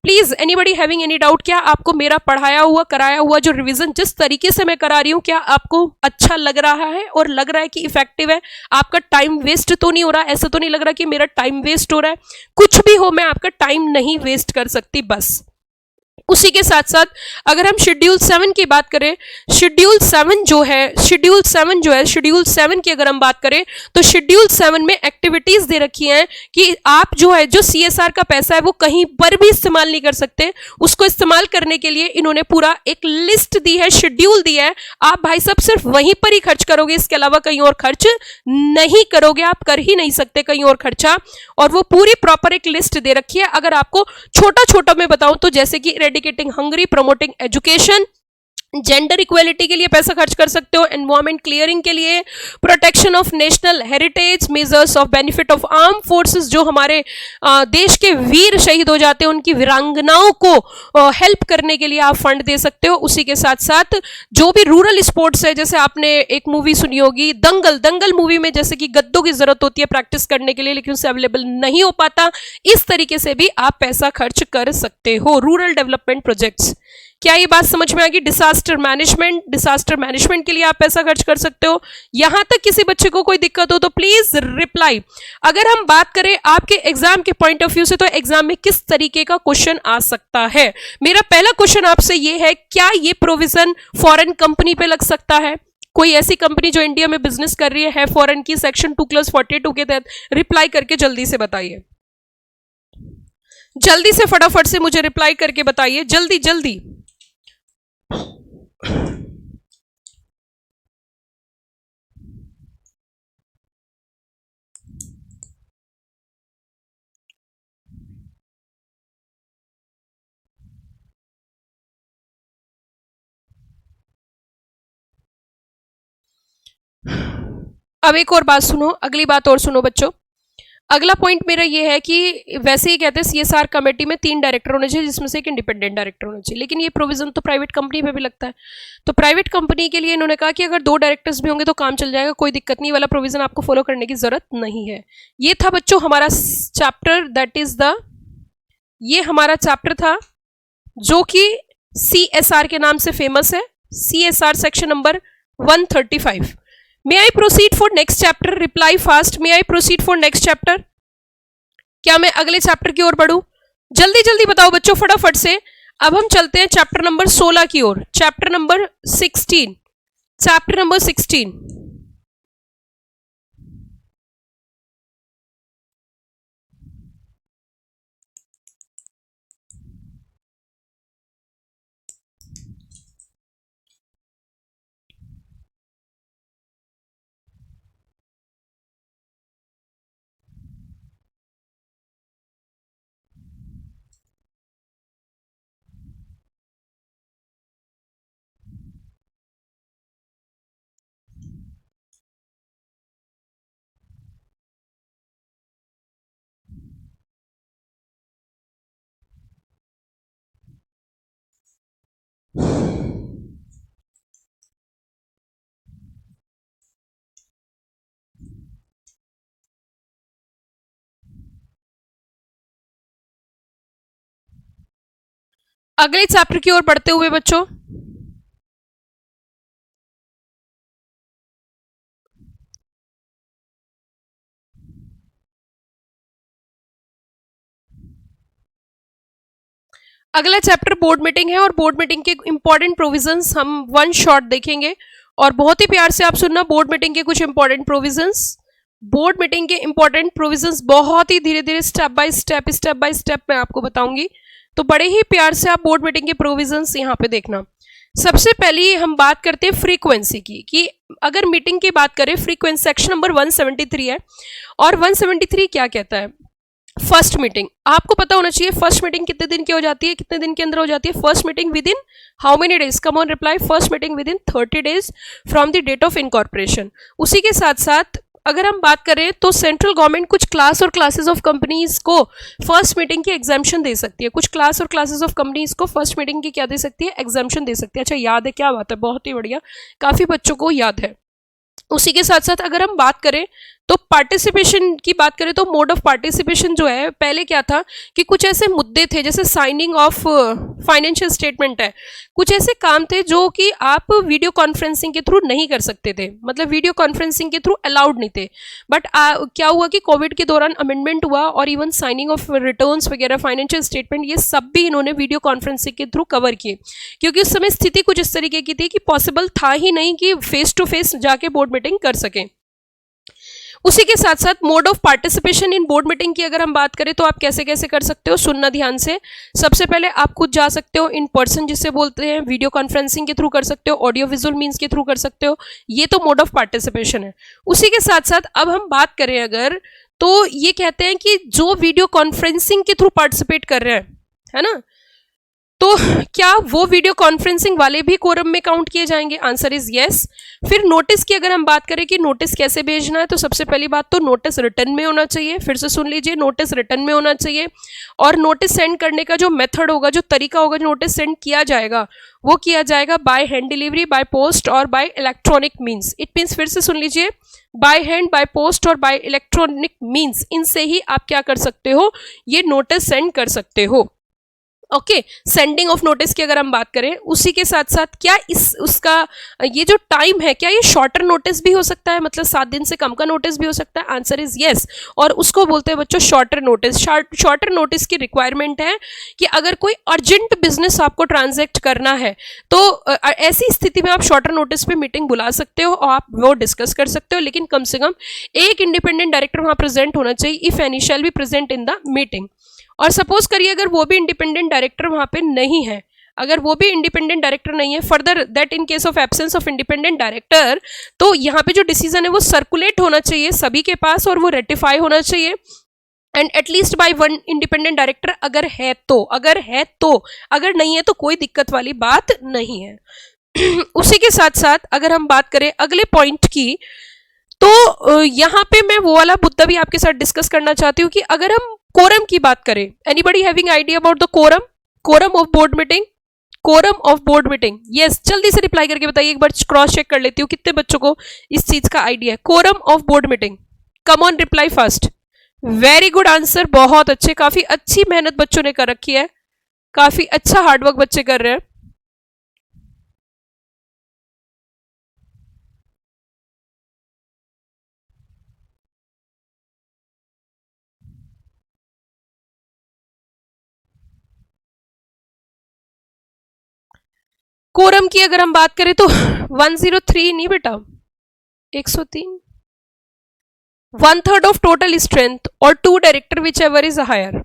Please anybody having any doubt? क्या आपको मेरा पढ़ाया हुआ कराया हुआ जो रिवीजन जिस तरीके से मैं करा रही हूं, क्या आपको अच्छा लग रहा है और लग रहा है कि इफेक्टिव है? आपका टाइम वेस्ट तो नहीं हो रहा? ऐसा तो नहीं लग रहा कि मेरा टाइम वेस्ट हो रहा है? कुछ भी हो, मैं आपका टाइम नहीं वेस्ट कर सकती बस। उसी के साथ साथ अगर हम शेड्यूल 7 की बात करें, शेड्यूल 7 की अगर हम बात करें तो शेड्यूल 7 में एक्टिविटीज दे रखी हैं कि आप जो है जो CSR का पैसा है वो कहीं पर भी इस्तेमाल नहीं कर सकते। उसको इस्तेमाल करने के लिए इन्होंने पूरा एक लिस्ट दी है, शेड्यूल दिया है। आप भाई सब सिर्फ वहीं पर ही खर्च करोगे, इसके अलावा कहीं और खर्च नहीं करोगे, आप कर ही नहीं सकते कहीं और खर्चा। और वो पूरी प्रॉपर एक लिस्ट दे रखी है। अगर आपको छोटा छोटा मैं बताऊं तो जैसे कि eradicating hunger, promoting education, gender equality के लिए पैसा खर्च कर सकते हो, एनवायरमेंट क्लियरिंग के लिए, protection of national heritage, measures of benefit of arm forces, जो हमारे देश के वीर शहीद हो जाते हैं उनकी वीरांगनाओं को हेल्प करने के लिए आप फंड दे सकते हो। उसी के साथ साथ जो भी रूरल स्पोर्ट्स है, जैसे आपने एक मूवी सुनी होगी दंगल, दंगल मूवी में जैसे कि गद्दों की जरूरत होती है प्रैक्टिस करने के लिए, लेकिन उससे अवेलेबल नहीं हो पाता, इस तरीके से भी आप पैसा खर्च कर सकते हो। रूरल डेवलपमेंट प्रोजेक्ट्स, क्या ये बात समझ में आ गई? डिजास्टर मैनेजमेंट के लिए आप पैसा खर्च कर सकते हो। यहां तक किसी बच्चे को कोई दिक्कत हो तो प्लीज रिप्लाई। अगर हम बात करें आपके एग्जाम के पॉइंट ऑफ व्यू से, तो एग्जाम में किस तरीके का क्वेश्चन आ सकता है? मेरा पहला क्वेश्चन आपसे ये है, क्या ये प्रोविजन फॉरेन कंपनी पे लग सकता है? कोई ऐसी कंपनी जो इंडिया में बिजनेस कर रही है फॉरेन की, सेक्शन 2+42 के तहत? रिप्लाई करके जल्दी से बताइए, जल्दी से फटाफट से मुझे रिप्लाई करके बताइए, जल्दी जल्दी। अब एक और बात सुनो, अगली बात और सुनो बच्चों। अगला पॉइंट मेरा ये है कि वैसे ही कहते हैं CSR कमेटी में 3 डायरेक्टर होने चाहिए, जिसमें से एक इंडिपेंडेंट डायरेक्टर होना चाहिए, लेकिन ये प्रोविजन तो प्राइवेट कंपनी पे भी लगता है। तो प्राइवेट कंपनी के लिए इन्होंने कहा कि अगर 2 डायरेक्टर्स भी होंगे तो काम चल जाएगा, कोई दिक्कत नहीं, वाला प्रोविजन आपको फॉलो करने की जरूरत नहीं है। ये था बच्चों हमारा चैप्टर, दैट इज ये हमारा चैप्टर था जो कि CSR के नाम से फेमस है, CSR section number 135। May I proceed for next chapter? Reply fast. May I proceed for next chapter? क्या मैं अगले चैप्टर की ओर बढ़ूं? जल्दी जल्दी बताओ बच्चों, फटाफट से। अब हम चलते हैं चैप्टर नंबर 16 की ओर, चैप्टर नंबर 16। Chapter number 16। अगले चैप्टर की ओर बढ़ते हुए बच्चों, अगला चैप्टर बोर्ड मीटिंग है और बोर्ड मीटिंग के इंपॉर्टेंट प्रोविजंस हम वन शॉट देखेंगे। और बहुत ही प्यार से आप सुनना, बोर्ड मीटिंग के कुछ इंपॉर्टेंट प्रोविजंस। बोर्ड मीटिंग के इंपॉर्टेंट प्रोविजंस बहुत ही धीरे धीरे स्टेप बाय स्टेप मैं आपको बताऊंगी, तो बड़े ही प्यार से आप बोर्ड मीटिंग के प्रोविजंस यहाँ पे देखना। सबसे पहले हम बात करते हैं फ्रीक्वेंसी की, कि अगर मीटिंग की बात करें, फ्रीक्वेंसी सेक्शन नंबर 173 है। और 173 क्या कहता है? First meeting. आपको पता होना चाहिए फर्स्ट मीटिंग कितने दिन की हो जाती है, कितने दिन के अंदर हो जाती है? First meeting within how many days? Come on reply. First meeting within 30 days from the date of incorporation. उसी के साथ साथ अगर हम बात करें तो सेंट्रल गवर्नमेंट कुछ क्लास और क्लासेस ऑफ कंपनीज को फर्स्ट मीटिंग की एग्जाम्पशन दे सकती है। कुछ क्लास और क्लासेस ऑफ कंपनीज को फर्स्ट मीटिंग की क्या दे सकती है? एग्जाम्पशन दे सकती है। अच्छा, याद है? क्या बात है, बहुत ही बढ़िया, काफी बच्चों को याद है। उसी के साथ साथ अगर हम बात करें तो पार्टिसिपेशन की बात करें तो मोड ऑफ पार्टिसिपेशन जो है, पहले क्या था कि कुछ ऐसे मुद्दे थे जैसे साइनिंग ऑफ फाइनेंशियल स्टेटमेंट है, कुछ ऐसे काम थे जो कि आप वीडियो कॉन्फ्रेंसिंग के थ्रू नहीं कर सकते थे, मतलब वीडियो कॉन्फ्रेंसिंग के थ्रू अलाउड नहीं थे। बट क्या हुआ कि कोविड के दौरान अमेंडमेंट हुआ और इवन साइनिंग ऑफ रिटर्न्स वगैरह, फाइनेंशियल स्टेटमेंट, ये सब भी इन्होंने वीडियो कॉन्फ्रेंसिंग के थ्रू कवर किए, क्योंकि उस समय स्थिति कुछ इस तरीके की थी कि पॉसिबल था ही नहीं कि फेस टू फेस जाके बोर्ड मीटिंग कर सकें। उसी के साथ साथ mode of participation in board meeting की अगर हम बात करें तो आप कैसे कैसे कर सकते हो, सुनना ध्यान से। सबसे पहले आप खुद जा सकते हो इन पर्सन, जिसे बोलते हैं, वीडियो कॉन्फ्रेंसिंग के थ्रू कर सकते हो, ऑडियो विजुअल मीन्स के थ्रू कर सकते हो, ये तो मोड ऑफ पार्टिसिपेशन है। उसी के साथ साथ अब हम बात करें अगर, तो ये कहते हैं कि जो वीडियो कॉन्फ्रेंसिंग के थ्रू पार्टिसिपेट कर रहे हैं, है ना, तो क्या वो वीडियो कॉन्फ्रेंसिंग वाले भी कोरम में काउंट किए जाएंगे? Answer is yes. फिर नोटिस की अगर हम बात करें कि नोटिस कैसे भेजना है, तो सबसे पहली बात तो नोटिस रिटर्न में होना चाहिए। फिर से सुन लीजिए, नोटिस रिटर्न में होना चाहिए। और नोटिस सेंड करने का जो मेथड होगा, जो तरीका होगा, जो नोटिस सेंड किया जाएगा, वो किया जाएगा by hand delivery, by post और by electronic means. It means, फिर से सुन लीजिए, बाय हैंड, बाय पोस्ट और बाय इलेक्ट्रॉनिक मीन्स, इनसे ही आप क्या कर सकते हो? ये नोटिस सेंड कर सकते हो। ओके, सेंडिंग ऑफ नोटिस की अगर हम बात करें, उसी के साथ साथ क्या उसका ये जो टाइम है, क्या ये शॉर्टर नोटिस भी हो सकता है, मतलब 7 दिन से कम का नोटिस भी हो सकता है? Answer is yes. और उसको बोलते हैं बच्चों शॉर्टर नोटिस। शॉर्टर नोटिस की रिक्वायरमेंट है कि अगर कोई अर्जेंट बिजनेस आपको ट्रांजैक्ट करना है तो ऐसी स्थिति में आप शॉर्टर नोटिस पे मीटिंग बुला सकते हो और आप वो डिस्कस कर सकते हो, लेकिन कम से कम एक इंडिपेंडेंट डायरेक्टर वहां प्रेजेंट होना चाहिए, if any shall be present in the meeting. और सपोज करिए अगर वो भी इंडिपेंडेंट डायरेक्टर वहां पे नहीं है, अगर वो भी इंडिपेंडेंट डायरेक्टर नहीं है, further that in case of absence of independent director, तो यहाँ पे जो डिसीजन है वो सर्कुलेट होना चाहिए सभी के पास और वो रेटिफाई होना चाहिए, and at least by one independent director अगर है तो, अगर नहीं है तो कोई दिक्कत वाली बात नहीं है। उसी के साथ साथ अगर हम बात करें अगले पॉइंट की, तो यहाँ पे मैं वो वाला मुद्दा भी आपके साथ डिस्कस करना चाहती हूँ कि अगर हम कोरम की बात करें, anybody having idea about the quorum of board meeting? Quorum of board meeting, yes, जल्दी से रिप्लाई करके बताइए, एक बार क्रॉस चेक कर लेती हूँ कितने बच्चों को इस चीज का आइडिया है। Quorum of board meeting, come on reply fast. Very good answer, बहुत अच्छे, काफी अच्छी मेहनत बच्चों ने कर रखी है, काफी अच्छा हार्डवर्क बच्चे कर रहे हैं। कोरम की अगर हम बात करें तो 103 नहीं बेटा, 103, 1/3 ऑफ टोटल स्ट्रेंथ और 2 director whichever is higher.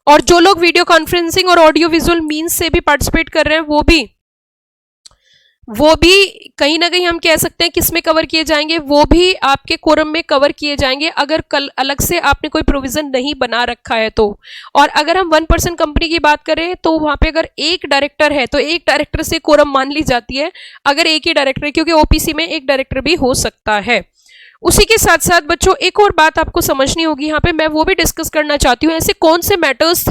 और जो लोग वीडियो कॉन्फ्रेंसिंग और ऑडियो विजुअल मीन्स से भी पार्टिसिपेट कर रहे हैं वो भी कहीं ना कहीं हम कह सकते हैं किस में कवर किए जाएंगे, वो भी आपके कोरम में कवर किए जाएंगे अगर कल अलग से आपने कोई प्रोविजन नहीं बना रखा है तो। और अगर हम 1% कंपनी की बात करें तो वहां पे अगर एक डायरेक्टर है तो एक डायरेक्टर से कोरम मान ली जाती है, अगर एक ही डायरेक्टर है, क्योंकि ओपीसी में एक डायरेक्टर भी हो सकता है। उसी के साथ साथ बच्चों एक और बात आपको समझनी होगी यहाँ पे, मैं वो भी डिस्कस करना चाहती हूँ, ऐसे कौन से मैटर्स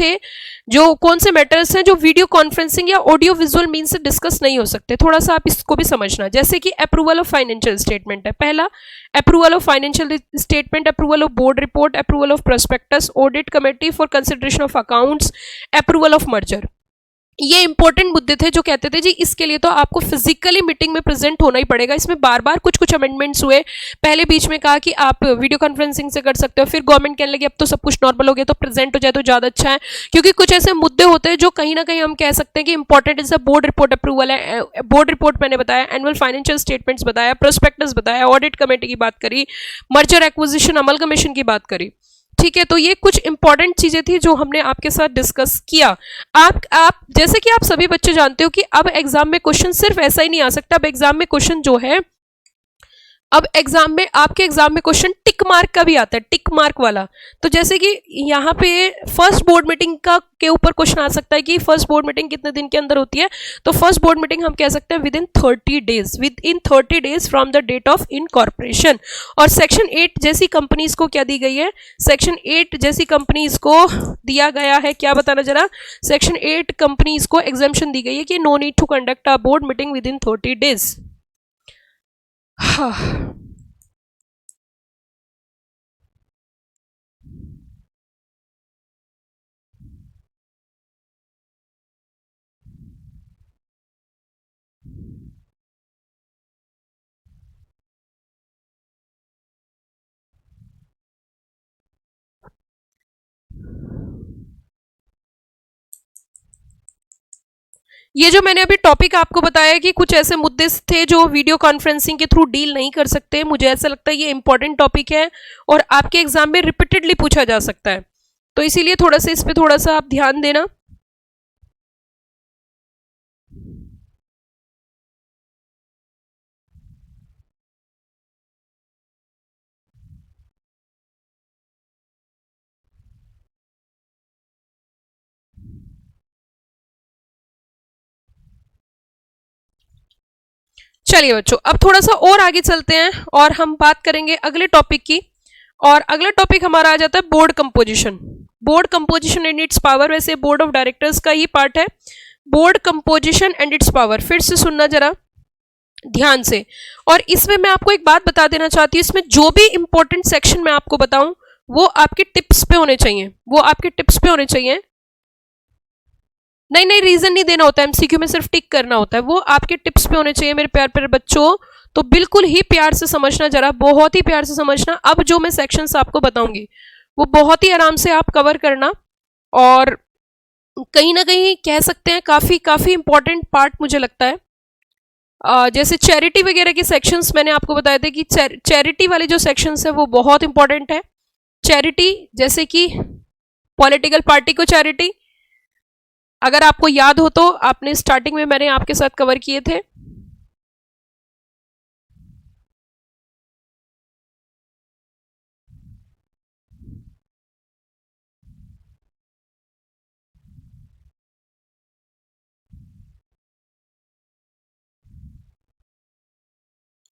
हैं जो वीडियो कॉन्फ्रेंसिंग या ऑडियो विजुअल मीन से डिस्कस नहीं हो सकते, थोड़ा सा आप इसको भी समझना। जैसे कि अप्रूवल ऑफ फाइनेंशियल स्टेटमेंट है, पहला approval of financial statement, approval of board report, approval of prospectus, audit committee for consideration of accounts, approval of merger. ये इंपॉर्टेंट मुद्दे थे जो कहते थे जी इसके लिए तो आपको फिजिकली मीटिंग में प्रेजेंट होना ही पड़ेगा। इसमें बार बार कुछ अमेंडमेंट्स हुए, पहले बीच में कहा कि आप वीडियो कॉन्फ्रेंसिंग से कर सकते हो, फिर गवर्नमेंट कहने लगी अब तो सब कुछ नॉर्मल हो गया तो प्रेजेंट हो जाए तो ज़्यादा अच्छा है, क्योंकि कुछ ऐसे मुद्दे होते हैं जो कहीं ना कहीं हम कह सकते हैं कि इंपॉर्टेंट। जैसे बोर्ड रिपोर्ट अप्रूवल है, बोर्ड रिपोर्ट मैंने बताया, एनुअल फाइनेंशियल स्टेटमेंट्स बताया, प्रोस्पेक्टस बताया, ऑडिट कमेटी की बात करी, मर्जर एक्विजिशन अमलगमेशन की बात करी, ठीक है। तो ये कुछ इंपॉर्टेंट चीजें थी जो हमने आपके साथ डिस्कस किया। आप जैसे कि आप सभी बच्चे जानते हो कि अब एग्जाम में क्वेश्चन सिर्फ ऐसा ही नहीं आ सकता, अब एग्जाम में क्वेश्चन जो है, अब आपके एग्जाम में क्वेश्चन टिक मार्क का भी आता है, टिक मार्क वाला। तो जैसे कि यहाँ पे फर्स्ट बोर्ड मीटिंग का के ऊपर क्वेश्चन आ सकता है कि फर्स्ट बोर्ड मीटिंग कितने दिन के अंदर होती है, तो फर्स्ट बोर्ड मीटिंग हम कह सकते हैं within 30 days from the date of incorporation. और सेक्शन 8 जैसी कंपनीज को क्या दी गई है, सेक्शन 8 जैसी कंपनीज को दिया गया है, क्या बताना जरा, सेक्शन 8 कंपनीज को एग्जाम्पशन दी गई है कि no need to conduct a board meeting within 30 days. ये जो मैंने अभी टॉपिक आपको बताया कि कुछ ऐसे मुद्दे थे जो वीडियो कॉन्फ्रेंसिंग के थ्रू डील नहीं कर सकते, मुझे ऐसा लगता है ये इंपॉर्टेंट टॉपिक है और आपके एग्जाम में रिपीटेडली पूछा जा सकता है, तो इसीलिए थोड़ा सा इस पे थोड़ा सा आप ध्यान देना। चलिए बच्चों अब थोड़ा सा और आगे चलते हैं और हम बात करेंगे अगले टॉपिक की, और अगला टॉपिक हमारा आ जाता है board composition. Board composition and it's power, वैसे बोर्ड ऑफ डायरेक्टर्स का ही पार्ट है। Board composition and it's power, फिर से सुनना जरा ध्यान से। और इसमें मैं आपको एक बात बता देना चाहती हूँ, इसमें जो भी इंपॉर्टेंट सेक्शन मैं आपको बताऊं वो आपके टिप्स पे होने चाहिए, वो आपके टिप्स पे होने चाहिए। नहीं रीजन नहीं देना होता, एमसीक्यू में सिर्फ टिक करना होता है, वो आपके टिप्स पे होने चाहिए मेरे प्यार प्यारे बच्चों। तो बिल्कुल ही प्यार से समझना जरा, बहुत ही प्यार से समझना। अब जो मैं सेक्शंस आपको बताऊंगी वो बहुत ही आराम से आप कवर करना, और कहीं ना कहीं कह सकते हैं काफी इंपॉर्टेंट पार्ट मुझे लगता है। जैसे चैरिटी वगैरह के सेक्शंस मैंने आपको बताए थे कि चैरिटी वाले जो सेक्शंस है वो बहुत इंपॉर्टेंट है। चैरिटी जैसे कि पॉलिटिकल पार्टी को चैरिटी, अगर आपको याद हो तो आपने स्टार्टिंग में मैंने आपके साथ कवर किए थे।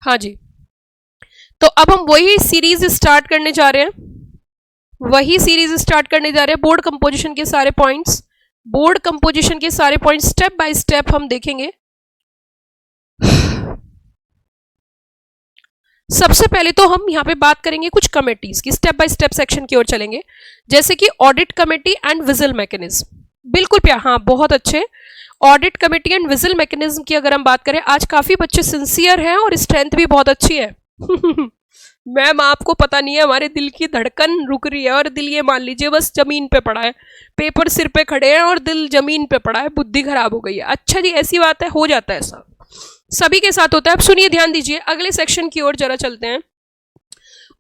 हाँ जी, तो अब हम वही सीरीज स्टार्ट करने जा रहे हैं, बोर्ड कंपोजिशन के सारे पॉइंट्स, बोर्ड कंपोजिशन के सारे पॉइंट्स स्टेप बाय स्टेप हम देखेंगे। सबसे पहले तो हम यहाँ पे बात करेंगे कुछ कमेटीज की, स्टेप बाय स्टेप सेक्शन की ओर चलेंगे, जैसे कि audit committee and vigil mechanism. बिल्कुल प्यार, हाँ बहुत अच्छे। Audit committee and vigil mechanism की अगर हम बात करें, आज काफी बच्चे सिंसियर हैं और स्ट्रेंथ भी बहुत अच्छी है मैम आपको पता नहीं है, हमारे दिल की धड़कन रुक रही है और दिल ये मान लीजिए बस जमीन पे पड़ा है, पेपर सिर पे खड़े हैं और दिल जमीन पे पड़ा है, बुद्धि खराब हो गई है। अच्छा जी, ऐसी बात है, हो जाता है ऐसा, सभी के साथ होता है। अब सुनिए, ध्यान दीजिए, अगले सेक्शन की ओर जरा चलते हैं।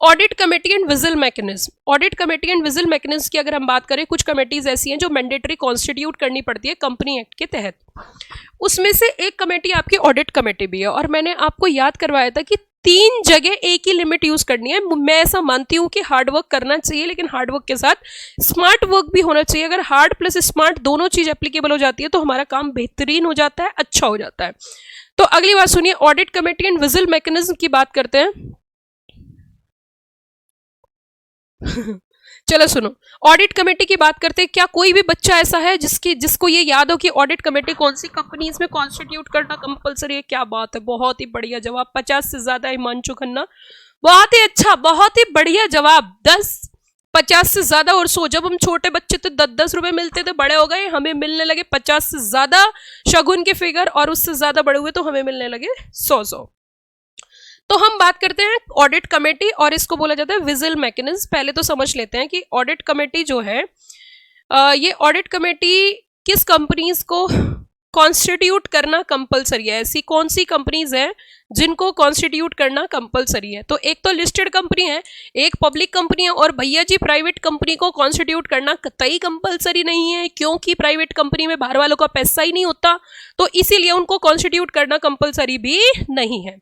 Audit committee and vigil mechanism. Audit committee and vigil mechanism की अगर हम बात करें, कुछ कमेटीज ऐसी हैं जो मैंडेटरी कॉन्स्टिट्यूट करनी पड़ती है कंपनी एक्ट के तहत। उसमें से एक कमेटी आपकी ऑडिट कमेटी भी है, और मैंने आपको याद करवाया था कि 3 जगह एक ही लिमिट यूज करनी है। मैं ऐसा मानती हूं कि हार्ड वर्क करना चाहिए, लेकिन हार्ड वर्क के साथ स्मार्ट वर्क भी होना चाहिए। अगर हार्ड प्लस स्मार्ट दोनों चीज एप्लीकेबल हो जाती है तो हमारा काम बेहतरीन हो जाता है, अच्छा हो जाता है। तो अगली बात सुनिए, audit committee and vigil mechanism की बात करते हैं। चलो सुनो, ऑडिट कमेटी की बात करते हैं। क्या कोई भी बच्चा ऐसा है जिसको ये याद हो कि ऑडिट कमेटी कौन सी कंपनीज में कॉन्स्टिट्यूट करना कंपलसरी है? क्या बात है, बहुत ही बढ़िया जवाब, 50 से ज्यादा। हिमांशु खन्ना, बहुत ही अच्छा, बहुत ही बढ़िया जवाब। 10, 50 से ज्यादा और 100। जब हम छोटे बच्चे थे 10-10 रुपए मिलते थे, बड़े हो गए हमें मिलने लगे 50 से ज्यादा शगुन के फिगर, और उससे ज्यादा बड़े हुए तो हमें मिलने लगे 100-100। तो हम बात करते हैं ऑडिट कमेटी, और इसको बोला जाता है विजिल मैकेनिज्म। पहले तो समझ लेते हैं कि ऑडिट कमेटी जो है, ये ऑडिट कमेटी किस कंपनीज को कॉन्स्टिट्यूट करना कंपलसरी है। ऐसी कौन सी कंपनीज हैं जिनको कॉन्स्टिट्यूट करना कंपलसरी है? तो एक तो लिस्टेड कंपनी है, एक पब्लिक कंपनी है, और भैया जी प्राइवेट कंपनी को कॉन्स्टिट्यूट करना कतई कंपलसरी नहीं है, क्योंकि प्राइवेट कंपनी में बाहर वालों का पैसा ही नहीं होता, तो इसीलिए उनको कॉन्स्टिट्यूट करना कंपलसरी भी नहीं है।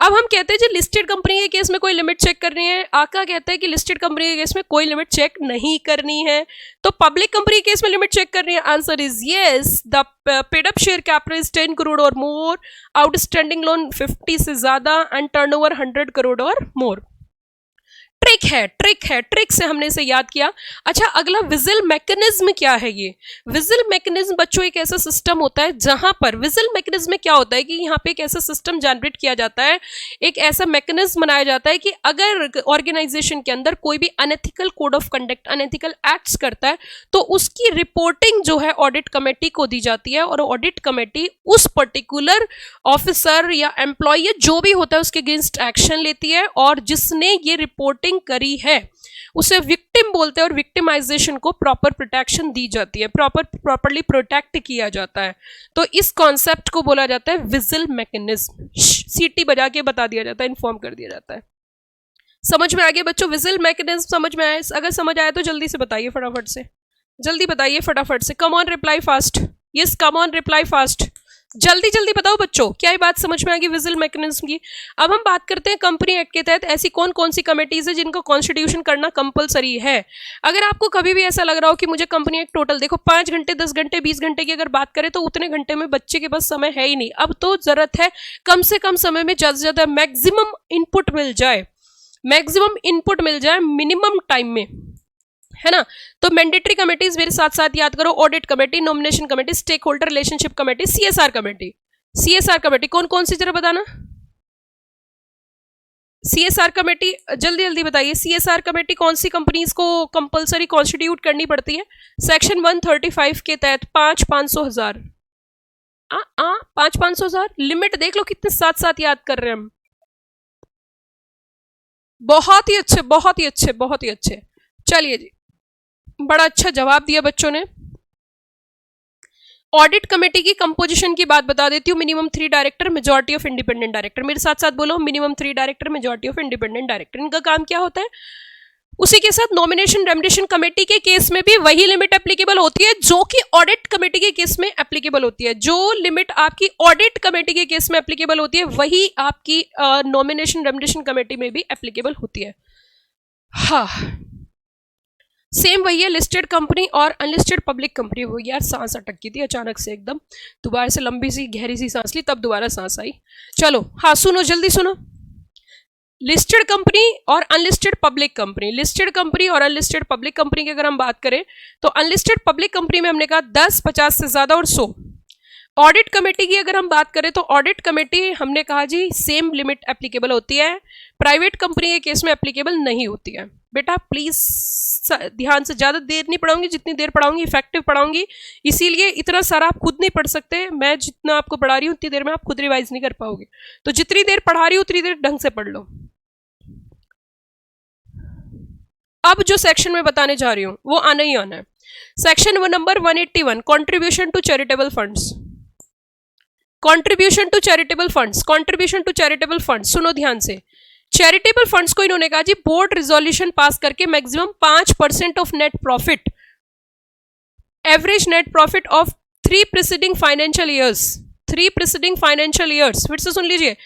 अब हम कहते हैं जी लिस्टेड कंपनी के केस में कोई लिमिट चेक करनी है। आका कहता है कि लिस्टेड कंपनी के केस में कोई लिमिट चेक नहीं करनी है। तो पब्लिक कंपनी के केस में लिमिट चेक करनी है। Answer is yes, the paid up share capital is 10 crore और मोर, आउटस्टैंडिंग लोन 50 से ज्यादा, एंड टर्नओवर 100 करोड़ और मोर। ट्रिक है, ट्रिक है, ट्रिक से हमने इसे याद किया। अच्छा, अगला विजिल मैकेनिज्म क्या है? ये विजिल मैकेनिज्म बच्चों एक ऐसा सिस्टम होता है जहां पर विजिल मैकेनिज्म में क्या होता है कि यहाँ पे एक ऐसा सिस्टम जनरेट किया जाता है, एक ऐसा मैकेनिज्म बनाया जाता है कि अगर ऑर्गेनाइजेशन के अंदर कोई भी unethical code of conduct, unethical acts करता है, तो उसकी रिपोर्टिंग जो है ऑडिट कमेटी को दी जाती है, और ऑडिट कमेटी उस पर्टिकुलर ऑफिसर या एम्प्लॉय जो भी होता है उसके अगेंस्ट एक्शन लेती है, और जिसने ये रिपोर्टिंग करी है उसे विक्टिम बोलते हैं, और विक्टिमाइजेशन को प्रॉपर प्रोटेक्शन दी जाती है, प्रॉपरली प्रोटेक्ट किया जाता है। तो इस कॉन्सेप्ट को बोला जाता है विजिल मैकेनिज्म। सीटी बजा के बता दिया जाता है, इन्फॉर्म कर दिया जाता है। समझ में आ गया बच्चों? विजिल मैकेनिज्म समझ में आया? अगर समझ आया तो जल्दी से बताइए, फटाफट से जल्दी बताइए, फटाफट से। कम on reply fast, yes come on reply fast, जल्दी जल्दी बताओ बच्चों, क्या ये बात समझ में आ गई विजिल मैकेनिज्म की? अब हम बात करते हैं कंपनी एक्ट के तहत ऐसी कौन कौन सी कमेटीज है जिनको कॉन्स्टिट्यूशन करना कंपलसरी है। अगर आपको कभी भी ऐसा लग रहा हो कि मुझे कंपनी एक्ट टोटल देखो 5 घंटे 10 घंटे 20 घंटे की अगर बात करें तो उतने घंटे में बच्चे के पास समय है ही नहीं। अब तो जरूरत है कम से कम समय में ज्यादा से ज्यादा मैक्सिमम इनपुट मिल जाए, मैक्सिमम इनपुट मिल जाए मिनिमम टाइम में, है ना। तो मैंडेटरी कमेटीज मेरे साथ साथ याद करो, audit committee, nomination committee, stakeholder relationship committee, CSR committee. CSR committee कौन कौन सी जरा बताना? सीएसआर कमेटी जल्दी जल्दी बताइए। सीएसआर कमेटी कौन सी कंपनीज को कंपलसरी कॉन्स्टिट्यूट करनी पड़ती है? सेक्शन 135 के तहत 5-500,000, 5-500,000 लिमिट देख लो कितने साथ साथ याद कर रहे हैं हम। बहुत ही अच्छे, बहुत ही अच्छे, बहुत ही अच्छे। चलिए जी, बड़ा अच्छा जवाब दिया बच्चों ने। ऑडिट कमेटी की कंपोजिशन की बात बता देती हूँ। Minimum 3 director, majority of independent director. मेरे साथ साथ बोलो, minimum 3 director, majority of independent director. इनका काम क्या होता है? उसी के साथ नॉमिनेशन रेमुनरेशन कमेटी के केस में भी वही लिमिट एप्लीकेबल होती है जो कि ऑडिट कमेटी के केस में एप्लीकेबल होती है। जो लिमिट आपकी ऑडिट कमेटी के केस में एप्लीकेबल होती है वही आपकी नॉमिनेशन रेमुनरेशन कमेटी में भी एप्लीकेबल होती है। हाँ, सेम वही है लिस्टेड कंपनी और अनलिस्टेड पब्लिक कंपनी। वो यार सांस अटक गई थी अचानक से, एकदम दोबारा से लंबी सी गहरी सी सांस ली, तब दोबारा सांस आई। चलो हाँ सुनो, जल्दी सुनो। लिस्टेड कंपनी और unlisted public company, listed company और अनलिस्टेड पब्लिक कंपनी की अगर हम बात करें तो अनलिस्टेड पब्लिक कंपनी में हमने कहा 10, 50 से ज्यादा और 100। ऑडिट कमेटी की अगर हम बात करें तो ऑडिट कमेटी हमने कहा जी सेम लिमिट एप्लीकेबल होती है, प्राइवेट कंपनी के केस में एप्लीकेबल नहीं होती है। बेटा प्लीज ध्यान से, ज्यादा देर नहीं पढ़ाऊंगी, जितनी देर पढ़ाऊंगी इफेक्टिव पढ़ाऊंगी, इसीलिए इतना सारा आप खुद नहीं पढ़ सकते। मैं जितना आपको पढ़ा रही हूँ उतनी देर में आप खुद रिवाइज नहीं कर पाओगे, तो जितनी देर पढ़ा रही हूँ उतनी देर ढंग से पढ़ लो। अब जो सेक्शन में बताने जा रही हूं वो आना ही आना है। Section number 181, contribution to charitable funds. Contribution to charitable funds, contribution to charitable funds, सुनो ध्यान से। चैरिटेबल फंड्स को इन्होंने कहा जी बोर्ड रिजोल्यूशन पास करके maximum 5% of net profit, average net profit of 3 preceding financial years, 3 preceding financial years, फिर से सुन लीजिए,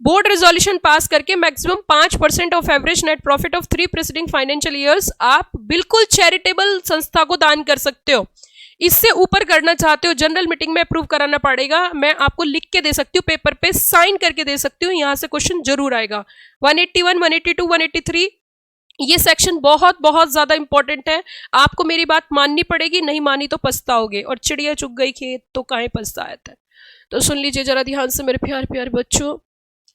बोर्ड रेजोल्यूशन पास करके maximum 5% of average net profit of 3 preceding financial years आप बिल्कुल चैरिटेबल संस्था को दान कर सकते हो। इससे ऊपर करना चाहते हो जनरल मीटिंग में अप्रूव कराना पड़ेगा, मैं आपको लिख के दे सकती हूँ, पेपर पे साइन करके दे सकती हूँ, यहां से क्वेश्चन जरूर आएगा। 181, 182, 183 ये सेक्शन बहुत बहुत ज्यादा इंपॉर्टेंट है, आपको मेरी बात माननी पड़ेगी, नहीं मानी तो पछताओगे, और चिड़िया चुग गई खेत तो काहे पछताते। तो सुन लीजिए जरा ध्यान से मेरे प्यारे प्यारे बच्चों,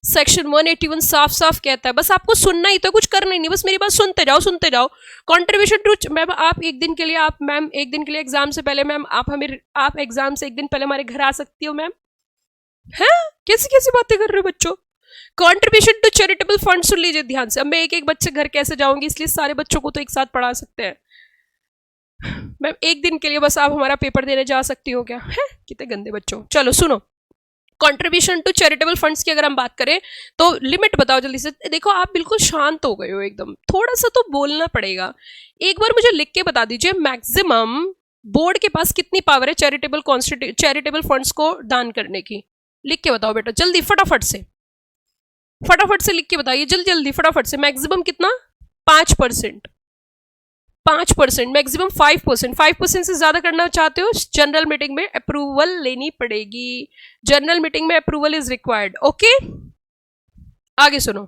सेक्शन 181 साफ साफ कहता है, बस आपको सुनना ही तो, कुछ करना ही नहीं, बस मेरी बात सुनते जाओ सुनते जाओ। कंट्रीब्यूशन टू, मैम आप एक दिन के लिए, आप मैम एक दिन के लिए एग्जाम से पहले, मैम आप एग्जाम से एक दिन पहले हमारे घर आ सकती हो मैम, है कैसी कैसी बातें कर रहे हो बच्चों। कंट्रीब्यूशन टू चैरिटेबल फंड सुन लीजिए ध्यान से। अब मैं एक एक बच्चे घर कैसे जाऊंगी, इसलिए सारे बच्चों को तो एक साथ पढ़ा सकते हैं। मैम एक दिन के लिए बस आप हमारा पेपर देने जा सकती हो क्या, है कितने गंदे बच्चों। चलो सुनो, कंट्रीब्यूशन टू चैरिटेबल फंड्स की अगर हम बात करें तो लिमिट बताओ जल्दी से। देखो आप बिल्कुल शांत हो गए हो एकदम, थोड़ा सा तो बोलना पड़ेगा। एक बार मुझे लिख के बता दीजिए मैक्सिमम बोर्ड के पास कितनी पावर है चैरिटेबल फंड्स को दान करने की, लिख के बताओ बेटा जल्दी, फटाफट से लिख के बताइए, जल्दी जल्दी फटाफट से। मैक्सिमम कितना, 5%, 5%, मैक्सिमम 5%, 5% से ज्यादा करना चाहते हो जनरल मीटिंग में अप्रूवल लेनी पड़ेगी, जनरल मीटिंग में अप्रूवल इज रिक्वायर्ड। ओके आगे सुनो,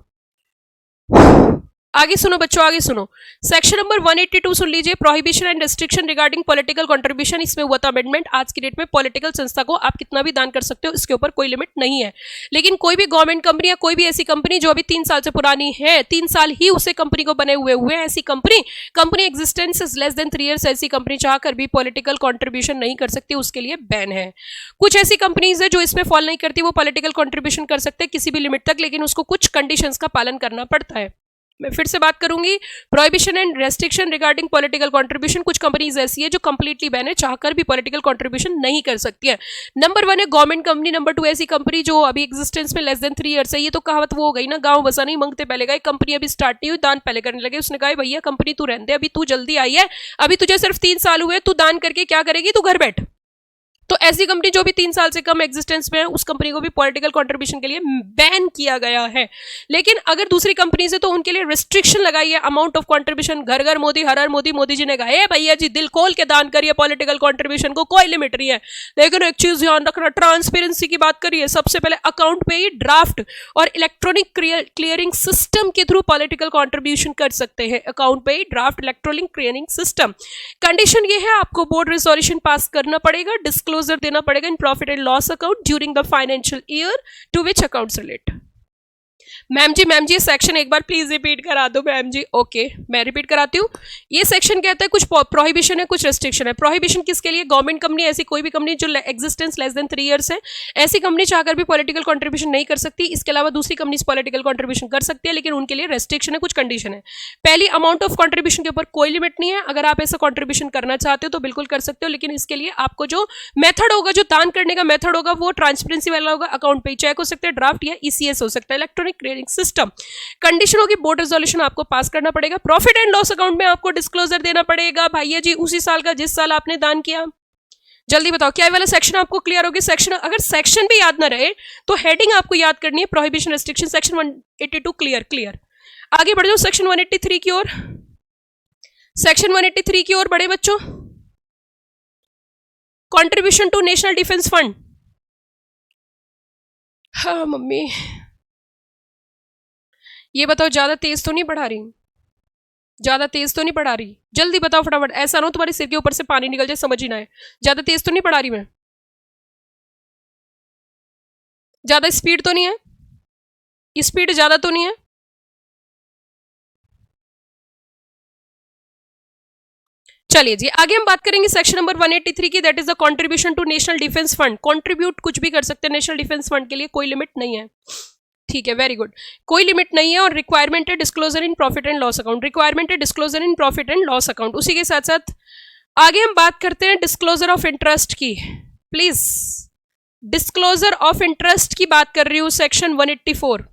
आगे सुनो बच्चों, आगे सुनो। सेक्शन नंबर 182 सुन लीजिए, prohibition and restriction regarding political contribution. इसमें हुआ था अमेंडमेंट, आज की डेट में पॉलिटिकल संस्था को आप कितना भी दान कर सकते हो, इसके ऊपर कोई लिमिट नहीं है। लेकिन कोई भी गवर्नमेंट कंपनी या कोई भी ऐसी कंपनी जो अभी 3 साल से पुरानी है, 3 साल ही उसे कंपनी को बने हुए हैं, ऐसी company existence is less than 3 years, ऐसी कंपनी चाहकर भी पॉलिटिकल कॉन्ट्रीब्यूशन नहीं कर सकती, उसके लिए बैन है। कुछ ऐसी कंपनीज है जो इसमें फॉल नहीं करती, वो पॉलिटिकल कॉन्ट्रीब्यूशन कर सकते हैं किसी भी लिमिट तक, लेकिन उसको कुछ कंडीशंस का पालन करना पड़ता है। मैं फिर से बात करूंगी, prohibition and restriction regarding political contribution, कुछ कंपनीज ऐसी है जो कंप्लीटली बैन है, चाहकर भी पॉलिटिकल कंट्रीब्यूशन नहीं कर सकती है। नंबर 1 है गवर्नमेंट कंपनी, नंबर 2 ऐसी कंपनी जो अभी एग्जिस्टेंस में लेस देन 3 years है। ये तो कहावत वो हो गई ना, गांव बसा नहीं मंगते पहले गए, कंपनी अभी स्टार्ट नहीं हुई दान पहले करने लगे। उसने कहा भैया कंपनी तू रहने दे, अभी तू जल्दी आई है, अभी तुझे सिर्फ 3 साल हुए, तू दान करके क्या करेगी, तू घर बैठ। तो ऐसी कंपनी जो भी 3 साल से कम एग्जिस्टेंस में है, उस कंपनी को भी पॉलिटिकल कंट्रीब्यूशन के लिए बैन किया गया है। लेकिन अगर दूसरी कंपनी से, तो उनके लिए रिस्ट्रिक्शन लगाई है, अमाउंट ऑफ कंट्रीब्यूशन, घर घर मोदी हर हर मोदी, मोदी जी ने कहा है भैया जी दिल खोल के दान करिए, पॉलिटिकल कंट्रीब्यूशन को कोई लिमिट नहीं है। लेकिन एक चीज ध्यान रखना, ट्रांसपेरेंसी की बात करिए, सबसे पहले अकाउंट पे ही ड्राफ्ट और इलेक्ट्रॉनिक क्लियरिंग सिस्टम के थ्रू पॉलिटिकल कंट्रीब्यूशन कर सकते हैं, account payee draft electronic clearing system. Condition ये है, आपको बोर्ड रिजोल्यूशन पास करना पड़ेगा, डिस्क्लोजर देना पड़ेगा in profit and loss account during the financial year to which accounts relate. Ma'am ji section एक बार प्लीज रिपीट करा दो मैम जी। ओके मैं रिपीट कराती हूँ। ये सेक्शन कहता है कुछ प्रोहिबिशन है, कुछ रेस्ट्रिक्शन है। प्रोहिबिशन किसके लिए, गवर्नमेंट कंपनी, ऐसी कोई भी कंपनी जो एग्जिस्टेंस लेस देन 3 years है, ऐसी कंपनी चाहकर भी पॉलिटिकल कंट्रीब्यूशन नहीं कर सकती। इसके अलावा दूसरी कंपनी पॉलिटिकल कंट्रीब्यूशन कर सकती है, लेकिन उनके लिए रेस्ट्रिक्शन है, कुछ कंडीशन है। पहली, अमाउंट ऑफ कंट्रीब्यूशन के ऊपर कोई लिमिट नहीं है, अगर आप ऐसा कंट्रीब्यूशन करना चाहते हो तो बिल्कुल कर सकते हो, लेकिन इसके लिए आपको जो मेथड होगा, जो दान करने का मेथड होगा, वो ट्रांसपेरेंसी वाला होगा, अकाउंट पे चेक हो सकता है, ड्राफ्ट या ईसीएस हो सकता है, इलेक्ट्रॉनिक क्लियरिंग सिस्टम। कंडीशन होगी बोर्ड रेजोल्यूशन आपको पास करना पड़ेगा, प्रॉफिट एंड लॉस अकाउंट में आपको डिस्क्लोजर देना पड़ेगा भैया जी उसी साल का जिस साल आपने दान किया। जल्दी बताओ क्या ये वाला सेक्शन आपको क्लियर होगी। सेक्शन, अगर सेक्शन भी याद ना रहे तो हेडिंग आपको याद करनी है, प्रोहिबिशन रेस्ट्रिक्शन, सेक्शन 182 क्लियर। आगे बढ़ जाओ सेक्शन 183 की ओर, सेक्शन 183 की ओर बढ़े बच्चों। Contribution to national defence fund. हाँ मम्मी ये बताओ ज्यादा तेज तो नहीं पढ़ा रही, ज्यादा तेज तो नहीं पढ़ा रही, जल्दी बताओ फटाफट, ऐसा ना हो तुम्हारे सिर के ऊपर से पानी निकल जाए, समझ ही ना है। ज्यादा तेज तो नहीं पढ़ा रही मैं, ज्यादा स्पीड तो नहीं है, स्पीड ज्यादा तो नहीं है। चलिए जी आगे हम बात करेंगे सेक्शन नंबर 183 की, that is the contribution to national defence fund. Contribute कुछ भी कर सकते हैं नेशनल डिफेंस फंड के लिए, कोई लिमिट नहीं है, ठीक है, वेरी गुड। कोई लिमिट नहीं है। और रिक्वायरमेंट है disclosure in profit and loss account, requirement है disclosure in profit and loss account. उसी के साथ साथ आगे हम बात करते हैं डिस्क्लोजर ऑफ इंटरेस्ट की। प्लीज, डिस्क्लोजर ऑफ इंटरेस्ट की बात कर रही हूं, section 184।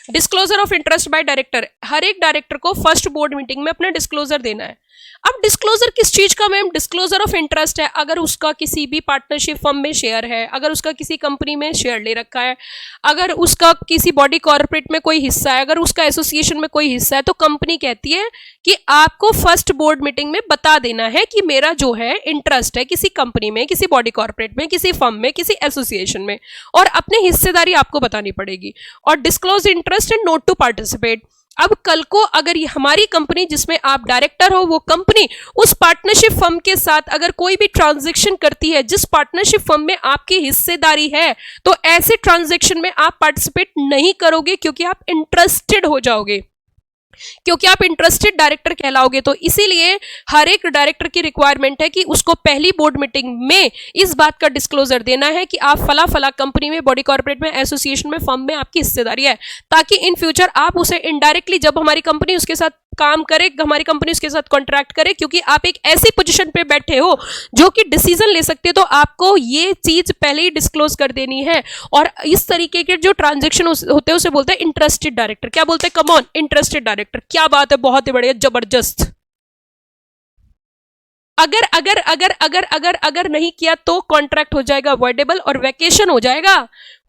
Disclosure of interest by director. हर एक डायरेक्टर को फर्स्ट बोर्ड मीटिंग में अपना डिस्क्लोजर देना है। अब डिस्क्लोजर किस चीज का मैम? डिस्क्लोजर ऑफ इंटरेस्ट है। अगर उसका किसी भी पार्टनरशिप फर्म में शेयर है, अगर उसका किसी कंपनी में शेयर ले रखा है, अगर उसका किसी बॉडी कॉर्पोरेट में कोई हिस्सा है, अगर उसका एसोसिएशन में कोई हिस्सा है, तो कंपनी कहती है कि आपको फर्स्ट बोर्ड मीटिंग में बता देना है कि मेरा जो है इंटरेस्ट है किसी कंपनी में, किसी बॉडी कॉर्पोरेट में, किसी फर्म में, किसी एसोसिएशन में, और अपनी हिस्सेदारी आपको बतानी पड़ेगी। और disclose interest and not to participate. अब कल को अगर हमारी कंपनी जिसमें आप डायरेक्टर हो, वो कंपनी उस पार्टनरशिप फर्म के साथ अगर कोई भी ट्रांजैक्शन करती है जिस पार्टनरशिप फर्म में आपकी हिस्सेदारी है, तो ऐसे ट्रांजैक्शन में आप पार्टिसिपेट नहीं करोगे, क्योंकि आप इंटरेस्टेड हो जाओगे, क्योंकि आप इंटरेस्टेड डायरेक्टर कहलाओगे। तो इसीलिए हर एक डायरेक्टर की रिक्वायरमेंट है कि उसको पहली बोर्ड मीटिंग में इस बात का डिस्क्लोजर देना है कि आप फला फला कंपनी में, बॉडी कॉर्पोरेट में, एसोसिएशन में, फर्म में आपकी हिस्सेदारी है, ताकि इन फ्यूचर आप उसे इनडायरेक्टली जब हमारी कंपनी उसके साथ काम करे, हमारी कंपनी उसके साथ कॉन्ट्रैक्ट करे, क्योंकि आप एक ऐसी पोजीशन पे बैठे हो जो कि डिसीजन ले सकते हो, तो आपको ये चीज पहले ही डिस्क्लोज कर देनी है। और इस तरीके के जो ट्रांजैक्शन होते हैं उसे बोलते हैं इंटरेस्टेड डायरेक्टर। क्या बोलते हैं? Come on, interested director. क्या बात है, बहुत ही बढ़िया, जबरदस्त। अगर अगर अगर अगर अगर अगर नहीं किया तो कॉन्ट्रैक्ट हो जाएगा अवॉइडेबल और वैकेशन हो जाएगा।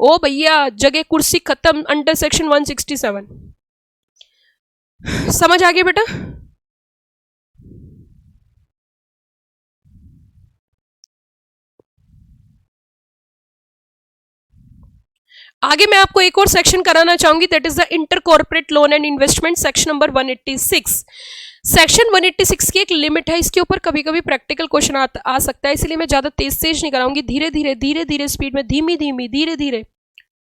ओ भैया, जगह कुर्सी खत्म, अंडर सेक्शन 167। समझ आ गया बेटा? आगे मैं आपको एक और सेक्शन कराना चाहूंगी, that is the inter corporate loan and investment, section number 186। Section 186 की एक लिमिट है, इसके ऊपर कभी कभी प्रैक्टिकल क्वेश्चन आ सकता है, इसलिए मैं ज्यादा तेज तेज नहीं कराऊंगी, धीरे धीरे धीरे धीरे स्पीड में, धीमी धीमी, धीरे धीरे,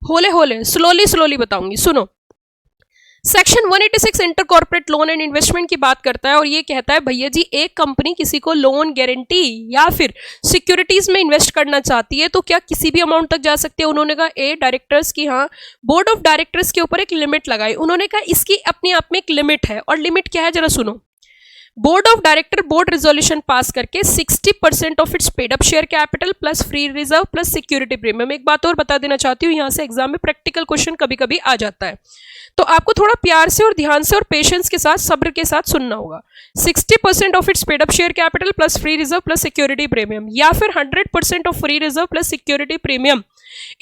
होले होले, स्लोली स्लोली बताऊंगी। सुनो, section 186 inter corporate loan and investment की बात करता है और ये कहता है भैया जी, एक कंपनी किसी को लोन, गारंटी या फिर सिक्योरिटीज में इन्वेस्ट करना चाहती है तो क्या किसी भी अमाउंट तक जा सकते हैं? उन्होंने कहा ए डायरेक्टर्स की, हाँ, बोर्ड ऑफ डायरेक्टर्स के ऊपर एक लिमिट लगाई। उन्होंने कहा इसकी अपने आप में एक लिमिट है, और लिमिट क्या है जरा सुनो। Board of director board resolution pass करके 60% of its paid up share capital plus free reserve plus security premium. एक बात और बता देना चाहती हूँ, यहाँ से एग्जाम में प्रैक्टिकल क्वेश्चन कभी कभी आ जाता है, तो आपको थोड़ा प्यार से और ध्यान से और पेशेंस के साथ, सब्र के साथ सुनना होगा। 60% of its paid up share capital plus free reserve plus security premium, या फिर 100% of free reserve plus security premium,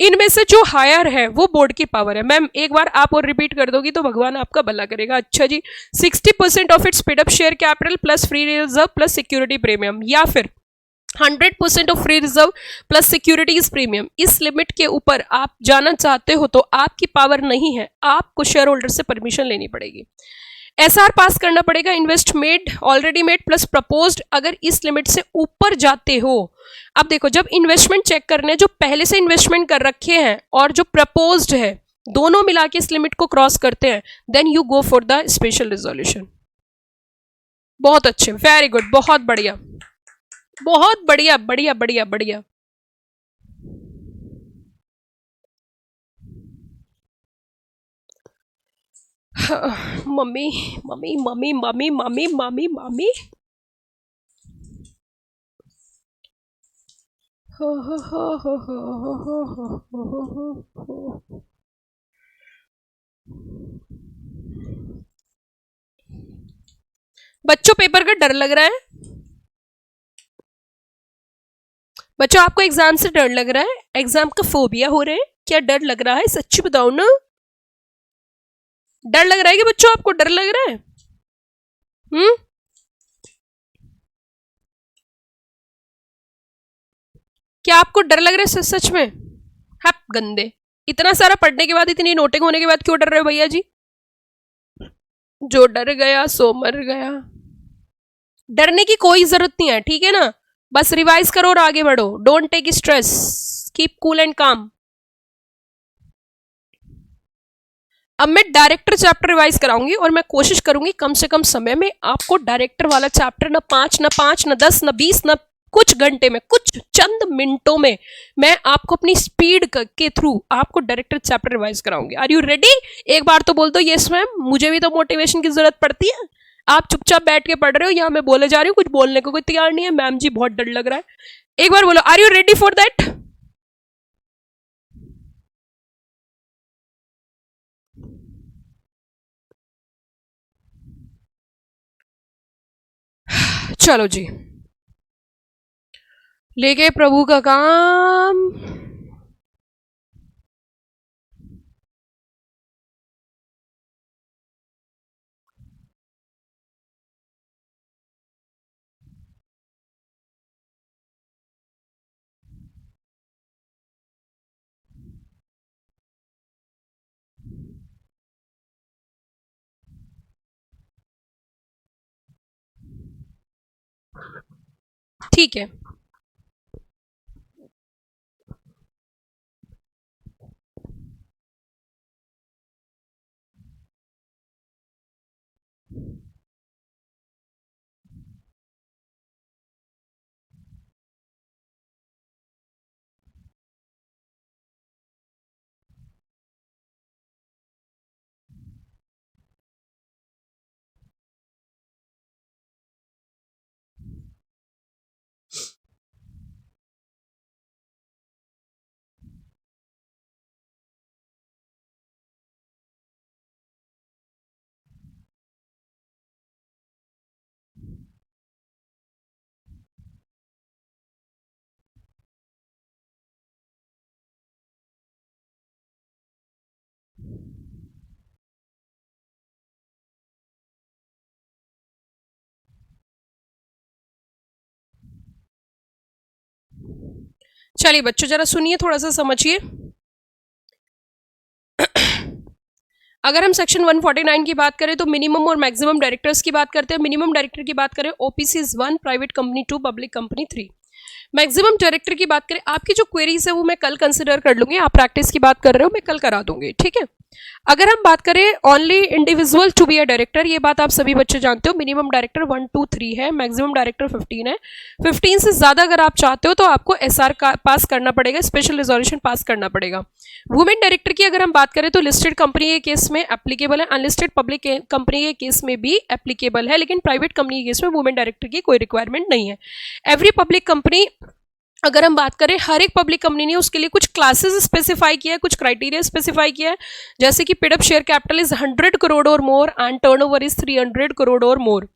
इनमें से जो हायर है वो बोर्ड की पावर है। मैम एक बार आप और रिपीट कर दोगी तो भगवान आपका भला करेगा। अच्छा जी, 60% of its paid up share capital plus free reserve plus security premium, या फिर 100% of free reserve plus securities premium. इस लिमिट के ऊपर आप जाना चाहते हो तो आपकी पावर नहीं है, आपको शेयर होल्डर से परमिशन लेनी पड़ेगी, एसआर पास करना पड़ेगा, invest made, already made plus proposed. अगर इस लिमिट से ऊपर जाते हो, अब देखो जब इन्वेस्टमेंट चेक करने, जो पहले से इन्वेस्टमेंट कर रखे हैं और जो प्रपोज्ड है, दोनों मिला के इस लिमिट को क्रॉस करते हैं, then you go for the special resolution. बहुत अच्छे, वेरी गुड, बहुत बढ़िया, बहुत बढ़िया बढ़िया बढ़िया बढ़िया। Mummy mummy mummy mummy mummy mummy mummy, बच्चों पेपर का डर लग रहा है? बच्चों आपको एग्जाम से डर लग रहा है? एग्जाम का फोबिया हो रहा है? क्या डर लग रहा है? सच्ची बताओ ना, डर लग रहा है कि बच्चों आपको डर लग रहा है? क्या आपको डर लग रहा है सच में? हप गंदे, इतना सारा पढ़ने के बाद, इतनी नोटिंग होने के बाद क्यों डर रहे हो भैया जी? जो डर गया सो मर गया। डरने की कोई जरूरत नहीं है, ठीक है ना? बस रिवाइज करो और आगे बढ़ो। Don't take stress, keep cool and काम। अब मैं डायरेक्टर चैप्टर रिवाइज कराऊंगी और मैं कोशिश करूंगी कम से कम समय में आपको डायरेक्टर वाला चैप्टर न 5 न 10 न 20 न कुछ घंटे में, कुछ चंद मिनटों में मैं आपको अपनी स्पीड के थ्रू आपको डायरेक्टर चैप्टर रिवाइज कराऊंगी। Are you ready? एक बार तो बोल दो यस मैम, मुझे भी तो मोटिवेशन की जरूरत पड़ती है। आप चुपचाप बैठ के पढ़ रहे हो, यहाँ मैं बोले जा रही हूँ, कुछ बोलने को कोई तैयार नहीं है। मैम जी बहुत डर लग रहा है। एक बार बोलो, are you ready for that? चलो जी, लेके प्रभु का काम। ठीक है, चलिए बच्चों जरा सुनिए, थोड़ा सा समझिए। अगर हम सेक्शन 149 की बात करें तो मिनिमम और मैक्सिमम डायरेक्टर्स की बात करते हैं। मिनिमम डायरेक्टर की बात करें OPC is 1, private company 2, public company 3। Maximum director की बात करें, आपकी जो क्वेरीज है वो मैं कल कंसिडर कर लूंगी। आप प्रैक्टिस की बात कर रहे हो, मैं कल करा दूंगी, ठीक है। अगर हम बात करें only individual to be a director, ये बात आप सभी बच्चे जानते हो। मिनिमम डायरेक्टर 1, 2, 3 है, मैक्सिमम डायरेक्टर 15 है। 15 से ज्यादा अगर आप चाहते हो तो आपको एसआर का पास करना पड़ेगा, स्पेशल रिजोल्यूशन पास करना पड़ेगा। वुमेन डायरेक्टर की अगर हम बात करें तो लिस्टेड कंपनी के केस में एप्लीकेबल है, अनलिस्टेड पब्लिक कंपनी के केस में भी एप्लीकेबल है, लेकिन प्राइवेट कंपनी के केस में वुमेन डायरेक्टर की कोई रिक्वायरमेंट नहीं है। एवरी पब्लिक कंपनी, अगर हम बात करें हर एक पब्लिक कंपनी ने उसके लिए कुछ क्लासेस स्पेसिफाई किया है, कुछ क्राइटेरिया स्पेसिफाई किया है, जैसे कि paid up share capital is 100 crore और more and turnover is 300 crore और मोर।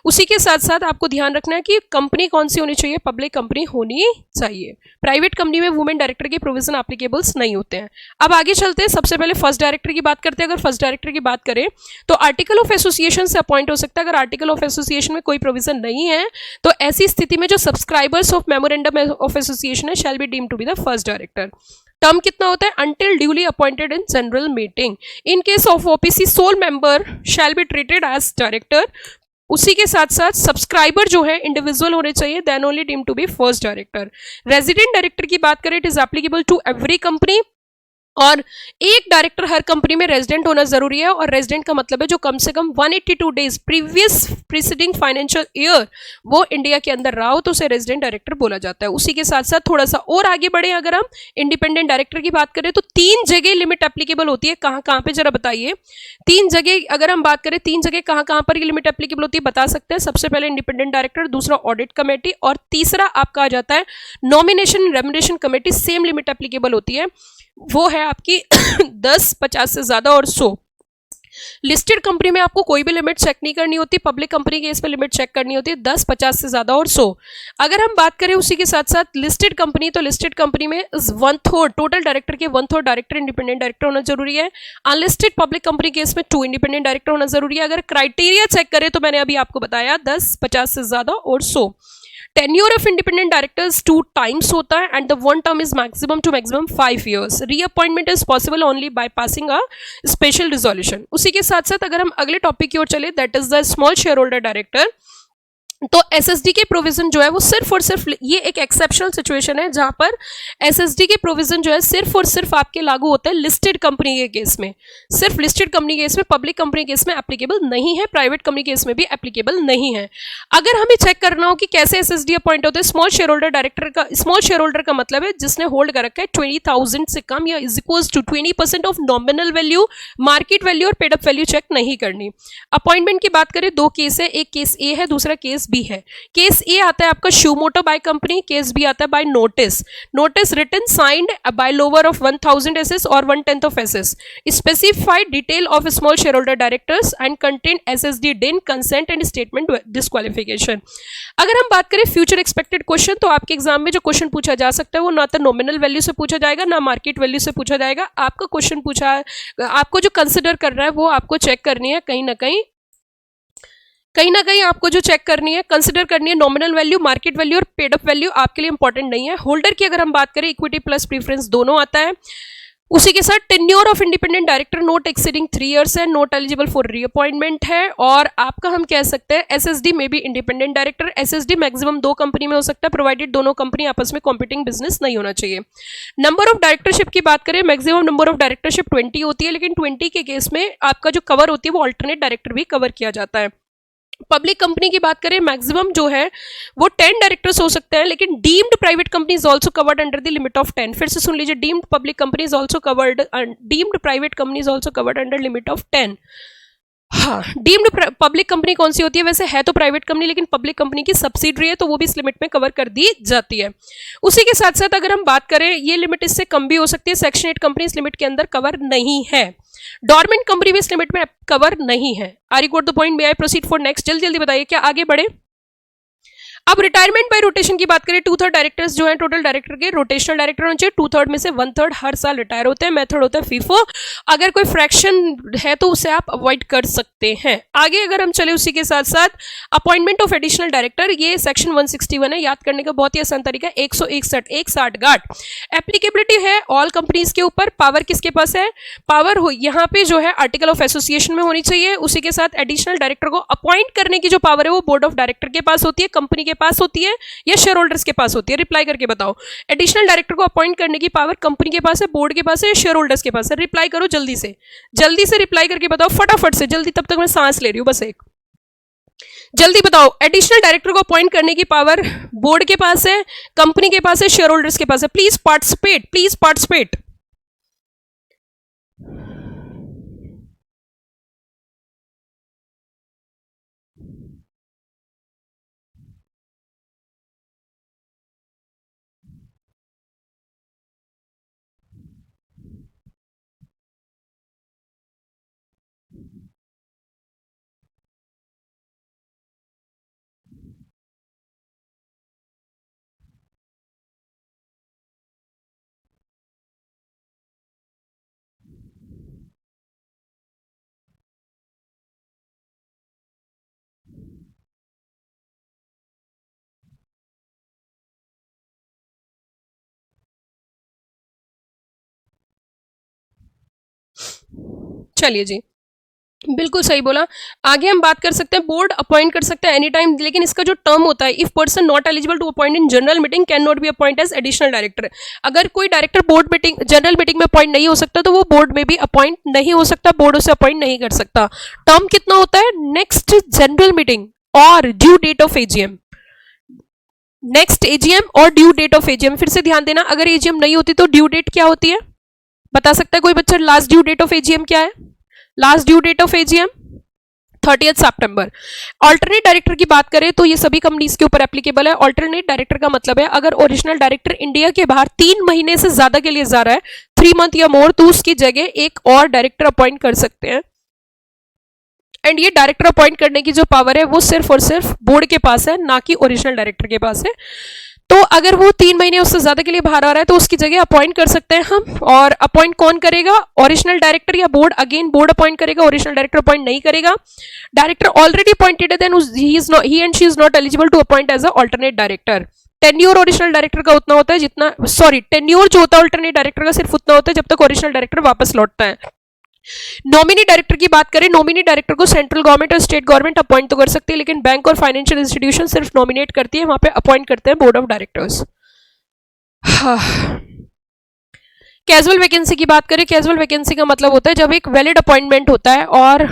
उसी के साथ साथ आपको ध्यान रखना है कि कंपनी कौन सी होनी चाहिए, पब्लिक कंपनी होनी चाहिए। प्राइवेट कंपनी में वुमेन डायरेक्टर के प्रोविजन एप्लीकेबल्स नहीं होते हैं। अब आगे चलते हैं, सबसे पहले फर्स्ट डायरेक्टर की बात करते हैं। अगर फर्स्ट डायरेक्टर की बात करें तो आर्टिकल ऑफ एसोसिएशन से अपॉइंट हो सकता है। अगर आर्टिकल ऑफ एसोसिएशन में कोई प्रोविजन नहीं है तो ऐसी स्थिति में जो subscribers of memorandum of association है shall be deemed to be the first director. Term कितना होता है? Until duly appointed in general meeting. In case of OPC sole member shall be treated as director. उसी के साथ साथ subscriber जो है इंडिविजुअल होने चाहिए, then only deem to be first director. Resident director की बात करें, it is applicable to every company, और एक डायरेक्टर हर कंपनी में रेजिडेंट होना जरूरी है। और रेजिडेंट का मतलब है जो कम से कम 182 days previous preceding financial year वो इंडिया के अंदर रहा हो तो उसे रेजिडेंट डायरेक्टर बोला जाता है। उसी के साथ साथ थोड़ा सा और आगे बढ़े, अगर हम इंडिपेंडेंट डायरेक्टर की बात करें तो 3 जगह लिमिट एप्लीकेबल होती है। कहाँ कहाँ पे जरा बताइए? 3 जगह अगर हम बात करें, 3 जगह कहाँ कहाँ पर ये लिमिट एप्लीकेबल होती है बता सकते हैं? सबसे पहले इंडिपेंडेंट डायरेक्टर, दूसरा ऑडिट कमेटी, और तीसरा आपका आ जाता है nomination remuneration committee. Same limit applicable होती है, वो है आपकी 10, 50 से ज्यादा और 100। लिस्टेड कंपनी में आपको कोई भी लिमिट चेक नहीं करनी होती, पब्लिक कंपनी के इस पे लिमिट चेक करनी होती है 10, 50 से ज्यादा और 100। अगर हम बात करें उसी के साथ साथ लिस्टेड कंपनी, तो लिस्टेड कंपनी में 1/3 टोटल डायरेक्टर के 1/3 डायरेक्टर इंडिपेंडेंट डायरेक्टर होना जरूरी है। अनलिस्टेड पब्लिक कंपनी केस में 2 इंडिपेंडेंट डायरेक्टर होना जरूरी है। अगर क्राइटेरिया चेक करें तो मैंने अभी आपको बताया 10, 50 से ज्यादा और 100। Tenure of independent directors 2 times होता है and the 1 term is maximum to maximum 5 years। Reappointment is possible only by passing a special resolution. उसी के साथ साथ अगर हम अगले टॉपिक की ओर चले, that is the small share holder director. तो एसएसडी के प्रोविजन जो है वो सिर्फ और सिर्फ, ये एक एक्सेप्शनल सिचुएशन है जहां पर एसएसडी के प्रोविजन जो है सिर्फ और सिर्फ आपके लागू होते हैं लिस्टेड कंपनी के केस में, सिर्फ लिस्टेड कंपनी केस में, पब्लिक कंपनी केस में एप्लीकेबल नहीं है, प्राइवेट कंपनी केस में भी एप्लीकेबल नहीं है। अगर हमें चेक करना हो कि कैसे एसएसडी अपॉइंट होते हैं, स्मॉल शेयर होल्डर डायरेक्टर का, स्मॉल शेयर होल्डर का मतलब है जिसने होल्ड कर रखा है 20,000 से कम या is equal to 20% of nominal value, market value और पेड अप वैल्यू चेक नहीं करनी। अपॉइंटमेंट की बात करें, दो केस है, एक केस ए है, दूसरा केस बी है। केस ए आता है आपका suo motu by company, case B आता है by notice, notice written signed by lower of 1000 SS और 1/10 of SS, specified detail of small share holder directors and content SSD DIN consent and statement disqualification. अगर हम बात करें future expected question, तो आपके exam में जो क्वेश्चन पूछा जा सकता है वो ना तो नॉमिनल वैल्यू से पूछा जाएगा ना मार्केट वैल्यू से पूछा जाएगा। आपका क्वेश्चन पूछा, आपको जो कंसिडर करना है वो आपको चेक करनी है, कहीं ना कहीं आपको जो चेक करनी है, कंसिडर करनी है नॉमिनल वैल्यू, मार्केट वैल्यू और पेड अप वैल्यू आपके लिए इंपॉर्टेंट नहीं है। होल्डर की अगर हम बात करें, इक्विटी प्लस प्रीफरेंस दोनों आता है। उसी के साथ tenure of independent director note exceeding 3 years है, नोट एलिजिबल फॉर रीअपॉइंटमेंट है। और आपका हम कह सकते हैं एसएसडी में भी independent director, SSD maximum 2 company में हो सकता है, प्रोवाइडेड दोनों कंपनी आपस में कॉम्पिटिंग बिजनेस नहीं होना चाहिए। नंबर ऑफ डायरेक्टरशिप की बात करें, मैक्सिमम नंबर ऑफ डायरेक्टरशिप 20 होती है, लेकिन 20 के केस में आपका जो कवर होती है वो अल्टरनेट डायरेक्टर भी कवर किया जाता है। पब्लिक कंपनी की बात करें, मैक्सिमम जो है वो 10 डायरेक्टर्स हो सकते हैं, लेकिन deemed private company is also covered under the limit of 10। फिर से सुन लीजिए, deemed public company is also covered, deemed private company is also covered under limit of 10। हाँ, डीम्ड पब्लिक कंपनी कौन सी होती है? वैसे है तो प्राइवेट कंपनी, लेकिन पब्लिक कंपनी की सब्सिडरी है, तो वो भी इस लिमिट में कवर कर दी जाती है। उसी के साथ साथ अगर हम बात करें, ये लिमिट इससे कम भी हो सकती है, सेक्शन 8 कंपनी इस लिमिट के अंदर कवर नहीं है, डॉर्मेंट कंपनी भी इस लिमिट में कवर नहीं है। Are you got the point? May I proceed for next? जल्दी जल्दी बताइए, क्या आगे बढ़े? अब रिटायरमेंट बाय रोटेशन की बात करें, 2/3 डायरेक्टर्स जो हैं टोटल डायरेक्टर के रोटेशनल डायरेक्टर होने चाहिए, 2/3 में से 1/3 हर साल रिटायर होते हैं। मेथड होता है फीफो, अगर कोई फ्रैक्शन है तो उसे आप अवॉइड कर सकते हैं। आगे अगर हम चले, उसी के साथ साथ अपॉइंटमेंट ऑफ एडिशनल डायरेक्टर, ये सेक्शन 161 है, याद करने का बहुत ही आसान तरीका, 161 160 गार्ड एप्लीकेबिलिटी है ऑल कंपनीज के ऊपर। पावर किसके पास है? पावर हो यहाँ पे जो है आर्टिकल ऑफ एसोसिएशन में होनी चाहिए। उसी के साथ एडिशनल डायरेक्टर को अपॉइंट करने की जो पावर है वो बोर्ड ऑफ डायरेक्टर के पास होती है, कंपनी के पास होती है या शेयर होल्डर्स के पास होती है? रिप्लाई करके बताओ, एडिशनल डायरेक्टर को अपॉइंट करने की पावर कंपनी के पास है, बोर्ड के पास है या शेयर होल्डर्स के पास है? रिप्लाई करो जल्दी से रिप्लाई करके बताओ फटाफट से, जल्दी, तब तक मैं सांस ले रही हूं बस एक। जल्दी बताओ, एडिशनल डायरेक्टर को अपॉइंट करने की पावर बोर्ड के पास है, कंपनी के पास है, शेयर होल्डर्स के पास है? Please participate. चलिए जी, बिल्कुल सही बोला। आगे हम बात कर सकते हैं, बोर्ड अपॉइंट कर सकते हैं एनी टाइम, लेकिन इसका जो टर्म होता है, if person not eligible to appoint in general meeting can not be appoint as additional director. अगर कोई director board meeting, general meeting में अपॉइंट नहीं हो सकता तो वो बोर्ड में भी अपॉइंट नहीं हो सकता, बोर्ड उसे अपॉइंट नहीं कर सकता। टर्म कितना होता है? नेक्स्ट जनरल मीटिंग और due date of AGM, next AGM और ड्यू डेट ऑफ एजीएम। फिर से ध्यान देना, अगर एजीएम नहीं होती तो ड्यू डेट क्या होती है? बता सकता है कोई बच्चा? Last due date of AGM क्या है? Last due date of AGM 30 सितंबर। ऑल्टरनेट डायरेक्टर की बात करें तो ये सभी कंपनीज के ऊपर एप्लीकेबल है। ऑल्टरनेट डायरेक्टर का मतलब है अगर ओरिजिनल डायरेक्टर इंडिया के बाहर 3 महीने से ज्यादा के लिए जा रहा है, 3 मंथ या मोर, तो उसकी जगह एक और डायरेक्टर अपॉइंट कर सकते हैं। एंड ये डायरेक्टर अपॉइंट करने की जो पावर है वो सिर्फ और सिर्फ बोर्ड के पास है, ना कि ओरिजिनल डायरेक्टर के पास है। तो अगर वो 3 महीने उससे ज्यादा के लिए बाहर आ रहा है तो उसकी जगह अपॉइंट कर सकते हैं हम। और अपॉइंट कौन करेगा? ओरिजिनल डायरेक्टर या बोर्ड? अगेन बोर्ड अपॉइंट करेगा, ओरिजिनल डायरेक्टर अपॉइंट नहीं करेगा। डायरेक्टर ऑलरेडी अपॉइंटेड है, then he and she is not eligible to appoint as a alternate director. Tenure original director का उतना होता है जितना, सॉरी, टेन्योर जो होता है अल्टरनेट डायरेक्टर का सिर्फ उतना होता है जब तक ओरिजिनल डायरेक्टर वापस लौटता है। नॉमिनी डायरेक्टर की बात करें, नॉमिनी डायरेक्टर को सेंट्रल गवर्नमेंट और स्टेट गवर्नमेंट अपॉइंट तो कर सकती है, लेकिन बैंक और फाइनेंशियल इंस्टीट्यूशन सिर्फ नॉमिनेट करती है, वहां पे अपॉइंट करते हैं board of directors. Casual vacancy की बात करें, कैजुअल वैकेंसी का मतलब होता है जब एक वैलिड अपॉइंटमेंट होता है और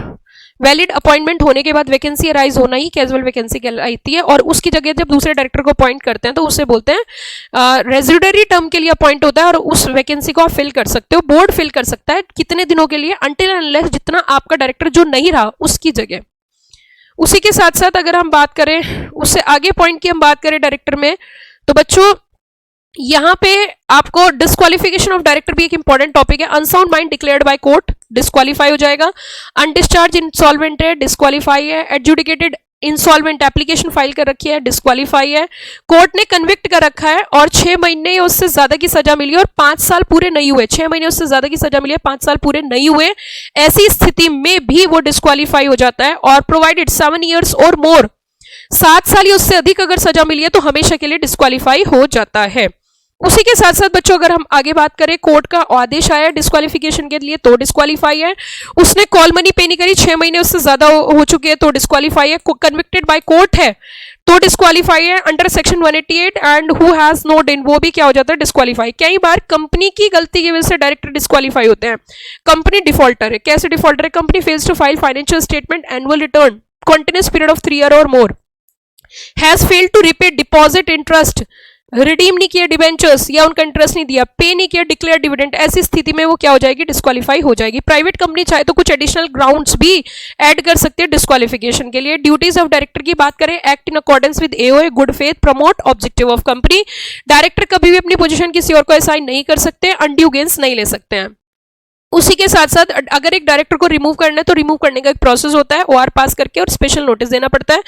वैलिड अपॉइंटमेंट होने के बाद वैकेंसी अराइज होना ही कैजुअल वैकेंसी कहलाती है, और उसकी जगह जब दूसरे डायरेक्टर को अपॉइंट करते हैं तो उससे बोलते हैं रेजिडरी टर्म के लिए अपॉइंट होता है, और उस वैकेंसी को आप फिल कर सकते हो, बोर्ड फिल कर सकता है कितने दिनों के लिए, अनटिल अनलेस जितना आपका डायरेक्टर जो नहीं रहा उसकी जगह। उसी के साथ साथ अगर हम बात करें उससे आगे पॉइंट की हम बात करें डायरेक्टर में, तो बच्चों यहां पे आपको डिस्क्वालिफिकेशन ऑफ डायरेक्टर भी एक इंपॉर्टेंट टॉपिक है। Unsound mind declared by court, disqualify हो जाएगा। अनडिस्चार्ज इंसॉल्वेंट है, डिस्क्वालीफाई है। एडजुडिकेटेड इंसॉल्वेंट एप्लीकेशन फाइल कर रखी है, डिस्क्वालीफाई है। कोर्ट ने कन्विक्ट कर रखा है और 6 महीने या उससे ज्यादा की सजा मिली और 5 साल पूरे नहीं हुए, 6 महीने उससे ज्यादा की सजा मिली है, 5 साल पूरे नहीं हुए, ऐसी स्थिति में भी वो डिस्क्वालीफाई हो जाता है। और प्रोवाइडेड 7 ईयर्स और मोर, 7 साल या उससे अधिक अगर सजा मिली है तो हमेशा के लिए डिस्क्वालीफाई हो जाता है। उसी के साथ साथ बच्चों अगर हम आगे बात करें, कोर्ट का आदेश आया डिस्क्वालिफिकेशन के लिए तो डिस्क्वालीफाई है। उसने कॉल मनी पे नहीं करी, 6 महीने उससे ज्यादा हो चुके हैं तो डिस्क्वालीफाई है। कन्विक्टेड बाय कोर्ट है तो डिस्क्वालीफाई है under section 188 and who has not in, वो भी क्या हो जाता है डिस्क्वालीफाई। कई बार कंपनी की गलती की वजह से डायरेक्टर डिस्क्वालीफाई होते हैं। कंपनी डिफॉल्टर है, कैसे डिफॉल्टर है? Company fails to file financial statement, annual return, continuous period of 3 year और more, has failed to repay deposit interest, redeem नहीं किया डिबेंचर्स या उनका इंटरेस्ट नहीं दिया, पे नहीं किया डिक्लेयर डिविडेंड, ऐसी स्थिति में वो क्या हो जाएगी डिस्क्वालीफाई हो जाएगी। प्राइवेट कंपनी चाहे तो कुछ एडिशनल ग्राउंड्स भी ऐड कर सकते हैं डिस्क्वालिफिकेशन के लिए। ड्यूटीज ऑफ डायरेक्टर की बात करें, act in accordance with AOA, good faith, promote objective of company. Director कभी भी अपनी पोजीशन किसी और को असाइन नहीं कर सकते, अनड्यू गेन्स नहीं ले सकते हैं। उसी के साथ साथ अगर एक डायरेक्टर को रिमूव करना है तो रिमूव करने का एक प्रोसेस होता है, ओआर पास करके और स्पेशल नोटिस देना पड़ता है।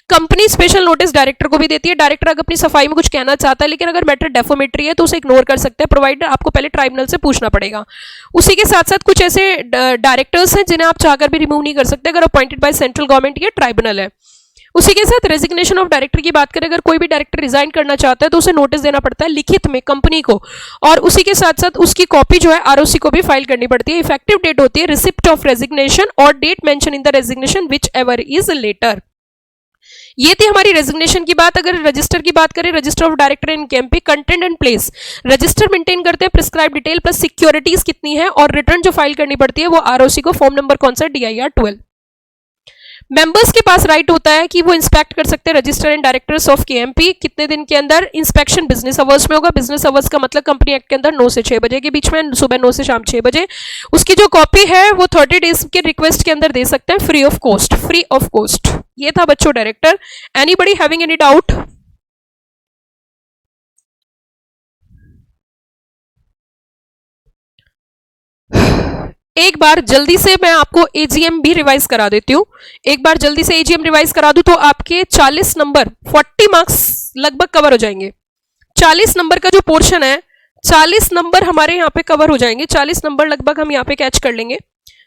कंपनी स्पेशल नोटिस डायरेक्टर को भी देती है। डायरेक्टर अगर अपनी सफाई में कुछ कहना चाहता है लेकिन अगर मैटर डेफोमेटरी है तो उसे इग्नोर कर सकते हैं, प्रोवाइडर आपको पहले ट्राइब्यूनल से पूछना पड़ेगा। उसी के साथ साथ कुछ ऐसे डायरेक्टर्स हैं जिन्हें आप चाहकर भी रिमूव नहीं कर सकते अगर अपॉइंटेड बाय सेंट्रल गवर्नमेंट या ट्राइब्यूनल है। उसी के साथ रेजिग्नेशन ऑफ डायरेक्टर की बात करें, अगर कोई भी डायरेक्टर रिजाइन करना चाहता है तो उसे नोटिस देना पड़ता है लिखित में कंपनी को, और उसी के साथ साथ उसकी कॉपी जो है आरओसी को भी फाइल करनी पड़ती है। इफेक्टिव डेट होती है रिसिप्ट ऑफ रेजिग्नेशन और date mention in the resignation whichever is later. ये थी हमारी रेजिग्नेशन की बात। अगर रजिस्टर की बात करें, register of director in KMP, content and place, register maintain करते हैं, प्रिस्क्राइब डिटेल प्लस सिक्योरिटीज कितनी है, और रिटर्न जो फाइल करनी पड़ती है वो आरओसी को, फॉर्म नंबर कौन सा, DIR 12। मेंबर्स के पास राइट होता है कि वो इंस्पेक्ट कर सकते हैं register and directors of KMP कितने दिन के अंदर। इंस्पेक्शन बिजनेस अवर्स में होगा, बिजनेस अवर्स का मतलब कंपनी एक्ट के अंदर 9 से 6 बजे के बीच में, सुबह 9 से शाम 6 बजे। उसकी जो कॉपी है वो 30 डेज के रिक्वेस्ट के अंदर दे सकते हैं, free of cost, free of cost. ये था बच्चों director. Anybody having any doubt? एक बार जल्दी से मैं आपको एजीएम भी रिवाइज करा देती हूँ। एक बार जल्दी से एजीएम रिवाइज करा दूं तो आपके 40 नंबर 40 मार्क्स लगभग कवर हो जाएंगे। 40 नंबर का जो पोर्शन है 40 नंबर हमारे यहाँ पे कवर हो जाएंगे, 40 नंबर लगभग हम यहाँ पे कैच कर लेंगे,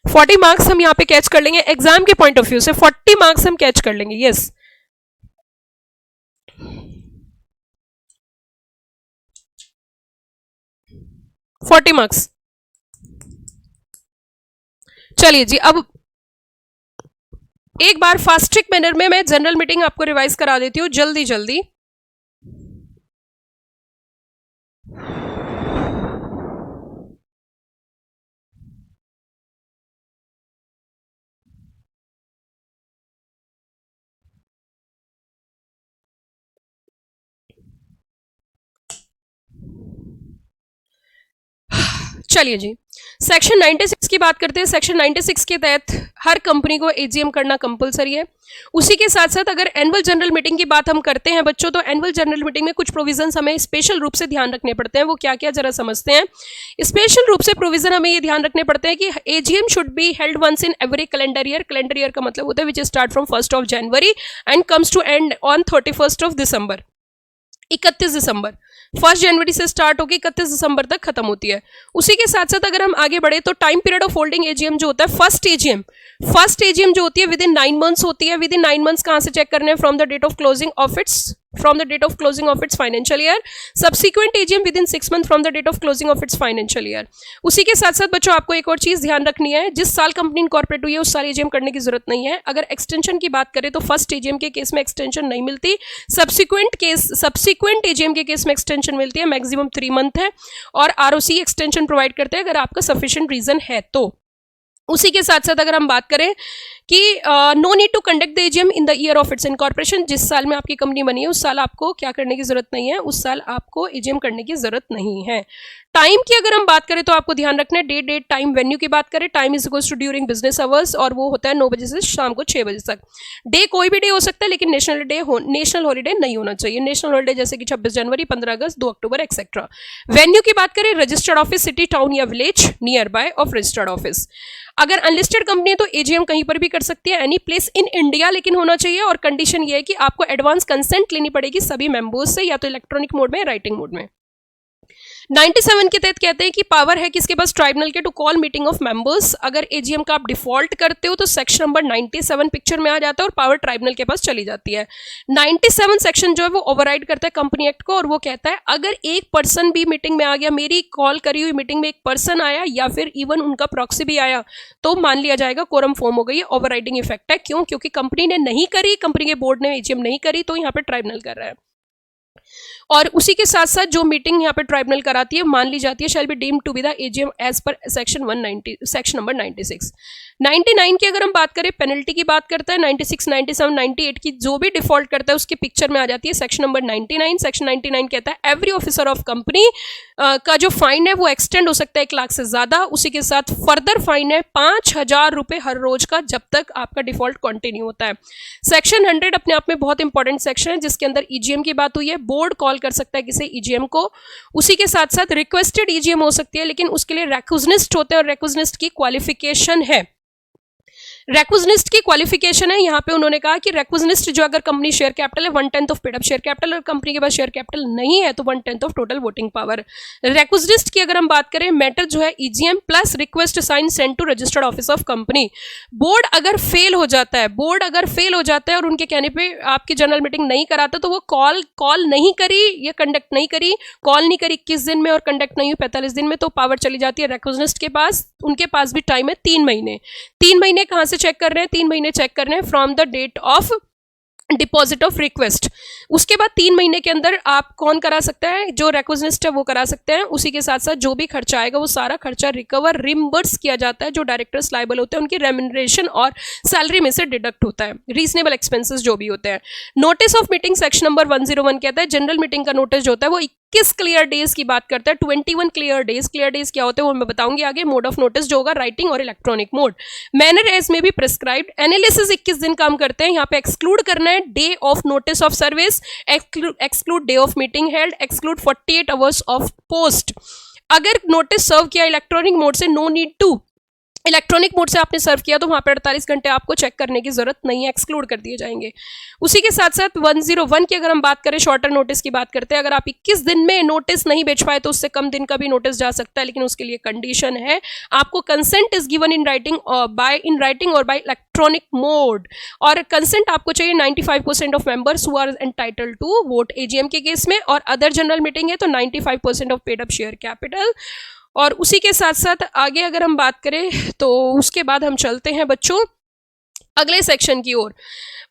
40 मार्क्स हम यहाँ पे कैच कर लेंगे। एग्जाम के पॉइंट ऑफ व्यू से 40 मार्क्स हम कैच कर लेंगे। Yes, forty marks. चलिए जी, अब एक बार फास्ट ट्रिक मैनर में मैं जनरल मीटिंग आपको रिवाइज करा देती हूँ जल्दी जल्दी। चलिए जी, सेक्शन 96 की बात करते हैं। सेक्शन 96 के तहत हर कंपनी को एजीएम करना कंपलसरी है। उसी के साथ साथ अगर एनुअल जनरल मीटिंग की बात हम करते हैं बच्चों, तो एनुअल जनरल मीटिंग में कुछ प्रोविजंस हमें स्पेशल रूप से ध्यान रखने पड़ते हैं। वो क्या क्या जरा समझते हैं। स्पेशल रूप से प्रोविजन हमें ये ध्यान रखने पड़ते हैं कि AGM should be held once in every calendar year. Calendar year का मतलब होता है which start from 1 January and comes to end on 31 December, 31 December. 1 जनवरी से स्टार्ट होकर 31 दिसंबर तक खत्म होती है। उसी के साथ साथ अगर हम आगे बढ़े तो time period of holding AGM जो होता है, फर्स्ट एजीएम जो होती है विद इन 9 मंथ्स होती है। विद इन 9 मंथ्स कहां से चेक करने हैं? From the date of closing of its from the date of closing of its financial year, subsequent AGM within 6 months from the date of closing of its financial year। उसी के साथ साथ बच्चों आपको एक और चीज ध्यान रखनी है, जिस साल कंपनी इनकॉर्पोरेट हुई है उस साल AGM करने की जरूरत नहीं है। अगर एक्सटेंशन की बात करें तो फर्स्ट AGM के केस में एक्सटेंशन नहीं मिलती, सब्सिक्वेंट AGM के केस में एक्सटेंशन मिलती है, मैक्सिमम 3 मंथ है, और ROC एक्सटेंशन प्रोवाइड करते हैं अगर आपका सफिशिएंट रीजन है तो। उसी के साथ साथ अगर हम बात करें कि no need to conduct the AGM in the year of its incorporation, जिस साल में आपकी कंपनी बनी है उस साल आपको क्या करने की जरूरत नहीं है, उस साल आपको AGM करने की जरूरत नहीं है। टाइम की अगर हम बात करें तो आपको ध्यान रखना है, डेट टाइम वेन्यू की बात करें, time is equals to during business hours, और वो होता है 9 बजे से शाम को 6 बजे तक। डे कोई भी डे हो सकता है, लेकिन नेशनल हॉलीडे नहीं होना चाहिए। नेशनल हॉलीडे जैसे कि 26 जनवरी, 15 अगस्त, 2 अक्टूबर एक्सेट्रा। वेन्यू की बात करें, रजिस्टर्ड ऑफिस, सिटी, टाउन या village near by of registered office. अगर अनलिस्टेड कंपनी है तो AGM कहीं पर भी कर सकती है, एनी प्लेस इन इंडिया लेकिन होना चाहिए, और कंडीशन ये है कि आपको एडवांस कंसेंट लेनी पड़ेगी सभी मेंबर्स से, या तो इलेक्ट्रॉनिक मोड में, राइटिंग मोड में। 97 के तहत कहते हैं कि पावर है किसके पास, ट्राइब्यूनल के, to call meeting of members. अगर AGM का आप डिफॉल्ट करते हो तो सेक्शन नंबर 97 पिक्चर में आ जाता है और पावर ट्राइब्यूनल के पास चली जाती है। 97 सेक्शन जो है वो ओवरराइड करता है कंपनी एक्ट को, और वो कहता है अगर एक पर्सन भी मीटिंग में आ गया, मेरी कॉल करी हुई मीटिंग में एक पर्सन आया या फिर इवन उनका प्रॉक्सी भी आया, तो मान लिया जाएगा कोरम फॉर्म हो गई। ओवरराइडिंग इफेक्ट है, क्यों? क्योंकि कंपनी ने नहीं करी, कंपनी के बोर्ड ने AGM नहीं करी, तो यहाँ पे ट्राइब्यूनल कर रहा है। और उसी के साथ साथ जो मीटिंग यहाँ पे ट्राइब्यूनल कराती है मान ली जाती है, shall be deemed to be the AGM as per section 190, section number 96। 99 की अगर हम बात करें, पेनल्टी की बात करता है, 96, 97, 98 की जो भी डिफॉल्ट करता है उसकी पिक्चर में आ जाती है सेक्शन नंबर 99। सेक्शन 99 कहता है एवरी ऑफिसर ऑफ कंपनी का जो फाइन है वो एक्सटेंड हो सकता है 1 लाख से ज्यादा। उसी के साथ फर्दर फाइन है 5000 रुपए हर रोज का, जब तक आपका डिफॉल्ट कंटिन्यू होता है। सेक्शन 100 अपने आप में बहुत इंपॉर्टेंट सेक्शन है, जिसके अंदर EGM की बात हुई है। बोर्ड कॉल कर सकता है किसी EGM को। उसी के साथ साथ रिक्वेस्टेड EGM हो सकती है, लेकिन उसके लिए रेक्विजिस्ट होते हैं, और रेक्विजिस्ट की क्वालिफिकेशन है। रेक्विजिस्ट की क्वालिफिकेशन है, यहाँ पे उन्होंने कहा कि रेक्विजिस्ट जो अगर कंपनी शेयर कैपिटल है 1/10 of paid up share capital, और कंपनी के पास शेयर कैपिटल नहीं है तो 1/10 of total voting power. Requisitionist की अगर हम बात करें, मैटर जो है EGM plus request sign send to registered office of company. Board अगर फेल हो जाता है, और उनके कहने पे आपकी जनरल मीटिंग नहीं कराता, तो वो कॉल नहीं करी या कंडक्ट नहीं करी, कॉल नहीं करी 21 दिन में और कंडक्ट नहीं हुई 45 दिन में, तो पावर चली जाती है रेक्विजिस्ट के पास। उनके पास भी टाइम है 3 महीने। 3 महीने कहां से चेक कर रहे हैं? 3 महीने चेक कर रहे हैं from the date of deposit of request. उसके बाद 3 महीने के अंदर आप कौन करा सकता है? जो रेक्विजिस्ट है वो करा सकते हैं। उसी के साथ साथ जो भी खर्चा आएगा वो सारा खर्चा रिकवर रिम्बर्स किया जाता है। जो डायरेक्टर्स लायबल होते हैं उनकी रेम्यूनरेशन और सैलरी में से डिडक्ट होता है, रीजनेबल एक्सपेंसेस जो भी होते हैं। Notice of meeting section number 101 कहता है जनरल मीटिंग का नोटिस जो होता है वो 21 क्लियर डेज की बात करता है। 21 क्लियर डेज क्या होते हैं वो मैं बताऊंगी आगे। मोड ऑफ नोटिस जो होगा राइटिंग और इलेक्ट्रॉनिक मोड। मैनर एज में भी प्रिस्क्राइब्ड। एनालिसिस 21 दिन काम करते हैं। यहाँ पे एक्सक्लूड करना है day of notice of service, exclude day of meeting held, exclude 48 hours of post. अगर नोटिस सर्व किया इलेक्ट्रॉनिक मोड से, no need to, electronic mode से आपने सर्व किया तो वहां पर 48 घंटे आपको चेक करने की जरूरत नहीं है, एक्सक्लूड कर दिए जाएंगे। उसी के साथ साथ 101 की अगर हम बात करें, शॉर्टर नोटिस की बात करते हैं। अगर आप 21 दिन में नोटिस नहीं बेच पाए तो उससे कम दिन का भी नोटिस जा सकता है, लेकिन उसके लिए कंडीशन है आपको consent is given in writing और बाय इलेक्ट्रॉनिक मोड। और कंसेंट आपको चाहिए 95% of members who are entitled to vote AGM के केस में, और अदर जनरल मीटिंग है तो 95% of paid up share capital. और उसी के साथ साथ आगे अगर हम बात करें तो उसके बाद हम चलते हैं बच्चों अगले सेक्शन की ओर।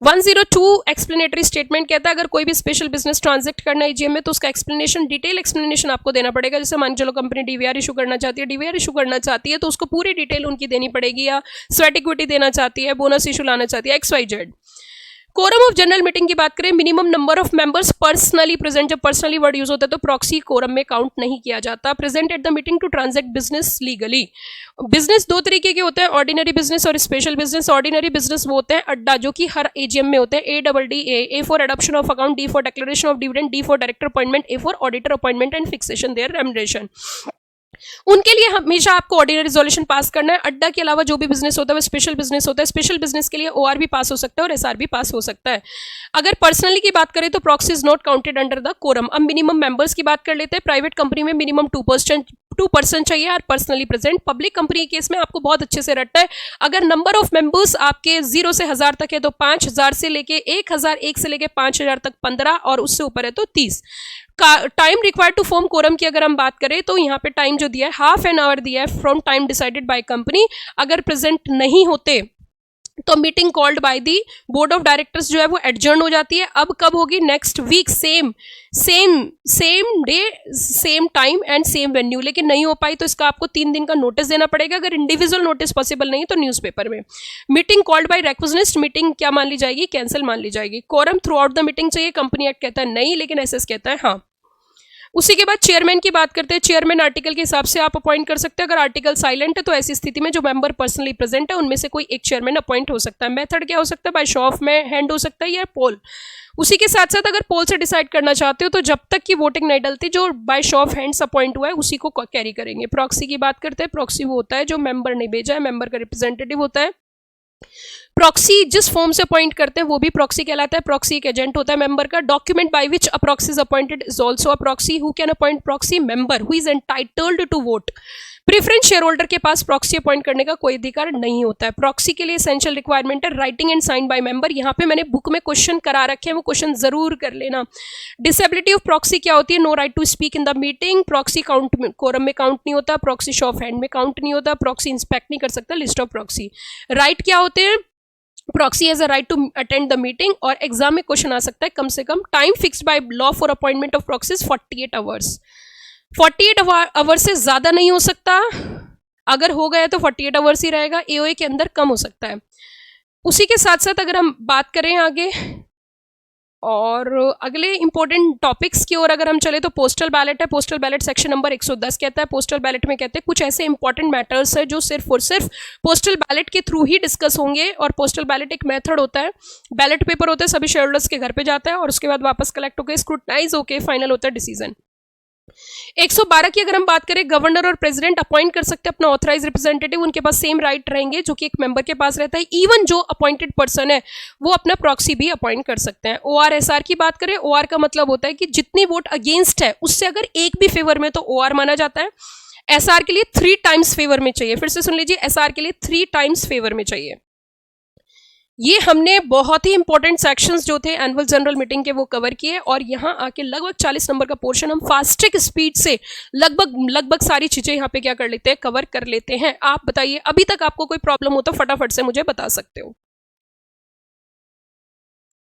102 एक्सप्लेनेटरी स्टेटमेंट कहता है अगर कोई भी स्पेशल बिजनेस ट्रांजैक्ट करना है AGM में तो उसका एक्सप्लेनेशन, डिटेल एक्सप्लेनेशन आपको देना पड़ेगा। जैसे मान चलो कंपनी DVR इशू करना चाहती है तो उसको पूरी डिटेल उनकी देनी पड़ेगी, या स्वेट इक्विटी देना चाहती है, बोनस इशू लाना चाहती है, XYZ। Quorum of general meeting की बात करें, minimum number of members personally present. जब पर्सनली वर्ड यूज होता है तो प्रॉक्सी कोरम में काउंट नहीं किया जाता। Present at the meeting to transact business legally. Business 2 तरीके के होते हैं, ऑर्डिनरी बिजनेस और स्पेशल बिजनेस। ऑर्डिनरी बिजनेस वो होते हैं अड्डा, जो कि हर AGM में होते हैं। A for adoption of account, D for declaration of dividend, D for director appointment, A for auditor appointment and fixation their remuneration. उनके लिए हमेशा आपको ऑर्डिनरी रिजोल्यूशन पास करना है। अड्डा के अलावा जो भी बिजनेस होता है वो स्पेशल बिजनेस होता है। स्पेशल बिजनेस के लिए OR भी पास हो सकता है और SR भी पास हो सकता है। अगर पर्सनली की बात करें तो proxy is not counted under the quorum. अब मिनिमम मेंबर्स की बात कर लेते हैं। प्राइवेट कंपनी में मिनिमम 2% 2% चाहिए are personally present. Public company के केस में आपको बहुत अच्छे से रटना है। अगर नंबर ऑफ मेंबर्स आपके 0 से 1000 तक है तो 5000 से लेके 1000, 1 से लेके 5000 तक 15 और उससे ऊपर है तो 30। Time required to form quorum की अगर हम बात करें तो यहाँ पे टाइम जो दिया है हाफ एन आवर दिया है from time decided by company. अगर प्रेजेंट नहीं होते तो meeting called by the board of directors जो है वो एडजर्न हो जाती है। अब कब होगी? Next week, same day, same time and same venue. लेकिन नहीं हो पाई तो इसका आपको 3 दिन का नोटिस देना पड़ेगा। अगर इंडिविजुअल नोटिस पॉसिबल नहीं तो न्यूज़पेपर में। Meeting called by request, meeting क्या मान ली जाएगी? कैंसिल मान ली जाएगी। Quorum throughout the meeting चाहिए, कंपनी एक्ट कहता है नहीं, लेकिन एसएस कहता है हाँ। उसी के बाद चेयरमैन की बात करते हैं। चेयरमैन आर्टिकल के हिसाब से आप अपॉइंट कर सकते हैं। अगर आर्टिकल साइलेंट है तो ऐसी स्थिति में जो मेंबर पर्सनली प्रेजेंट है उनमें से कोई एक चेयरमैन अपॉइंट हो सकता है। मेथड क्या हो सकता है? बाय शो ऑफ में हैंड हो सकता है या पोल। उसी के साथ साथ अगर पोल से डिसाइड करना चाहते हो तो जब तक की वोटिंग नहीं डलती जो by show of hands appoint हुआ है उसी को कैरी करेंगे। प्रॉक्सी की बात करते हैं। प्रॉक्सी वो होता है जो मेंबर ने भेजा है, मेंबर का रिप्रेजेंटेटिव होता है। प्रॉक्सी जिस फॉर्म से अपॉइंट करते हैं वो भी प्रॉक्सी कहलाता है। प्रॉक्सी एक एजेंट होता है मेंबर का। Document by which a proxy is appointed is also a proxy. Who can appoint proxy? Member who is entitled to vote. Preference share holder के पास प्रॉक्सी अपॉइंट करने का कोई अधिकार नहीं होता है। प्रॉक्सी के लिए एसेंशियल रिक्वायरमेंट है writing and sign by member. यहाँ पे मैंने बुक में क्वेश्चन करा रखे हैं, वो क्वेश्चन जरूर कर लेना। डिसेबिलिटी ऑफ प्रॉक्सी क्या होती है? No right to speak in the meeting. Proxy count में, कोरम में काउंट नहीं होता। प्रॉक्सी शो ऑफ हैंड में काउंट नहीं होता। प्रॉक्सी इंस्पेक्ट नहीं कर सकता लिस्ट ऑफ प्रॉक्सी। राइट क्या होते हैं? Proxy has a right to attend the meeting. और एग्जाम में क्वेश्चन आ सकता है कम से कम time fixed by law for appointment of proxies 48 hours. 48 hours से ज्यादा नहीं हो सकता। अगर हो गया तो 48 आवर्स ही रहेगा। एओए के अंदर कम हो सकता है। उसी के साथ साथ अगर हम बात करें आगे और अगले इंपॉर्टेंट टॉपिक्स की ओर अगर हम चले तो पोस्टल बैलेट है। पोस्टल बैलेट सेक्शन नंबर 110 कहता है। पोस्टल बैलेट में कहते हैं कुछ ऐसे इंपॉर्टेंट मैटर्स है जो सिर्फ और सिर्फ पोस्टल बैलेट के थ्रू ही डिस्कस होंगे। और पोस्टल बैलेट एक मेथड होता है। बैलेट पेपर होता है, सभी शेयर होल्डर्स के घर पे जाता है और उसके बाद वापस कलेक्ट होकर स्क्रूटनाइज होकर फाइनल होता है डिसीजन। 112 की अगर हम बात करें, गवर्नर और प्रेसिडेंट अपॉइंट कर सकते हैं अपना ऑथराइज रिप्रेजेंटेटिव। उनके पास सेम राइट रहेंगे जो कि एक मेंबर के पास रहता है। इवन जो अपॉइंटेड पर्सन है वो अपना प्रॉक्सी भी अपॉइंट कर सकते हैं। ओआर एसआर की बात करें, ओआर का मतलब होता है कि जितनी वोट अगेंस्ट है उससे अगर एक भी फेवर में तो ओआर माना जाता है। एसआर के लिए 3 टाइम्स फेवर में चाहिए। फिर से सुन लीजिए, एसआर के लिए 3 टाइम्स फेवर में चाहिए। ये हमने बहुत ही इंपॉर्टेंट सेक्शंस जो थे एनुअल जनरल मीटिंग के वो कवर किए। और यहाँ आके लगभग 40 नंबर का पोर्शन हम फास्टेस्ट स्पीड से लगभग सारी चीजें यहाँ पे क्या कर लेते हैं, कवर कर लेते हैं। आप बताइए, अभी तक आपको कोई प्रॉब्लम हो तो फटाफट से मुझे बता सकते हो।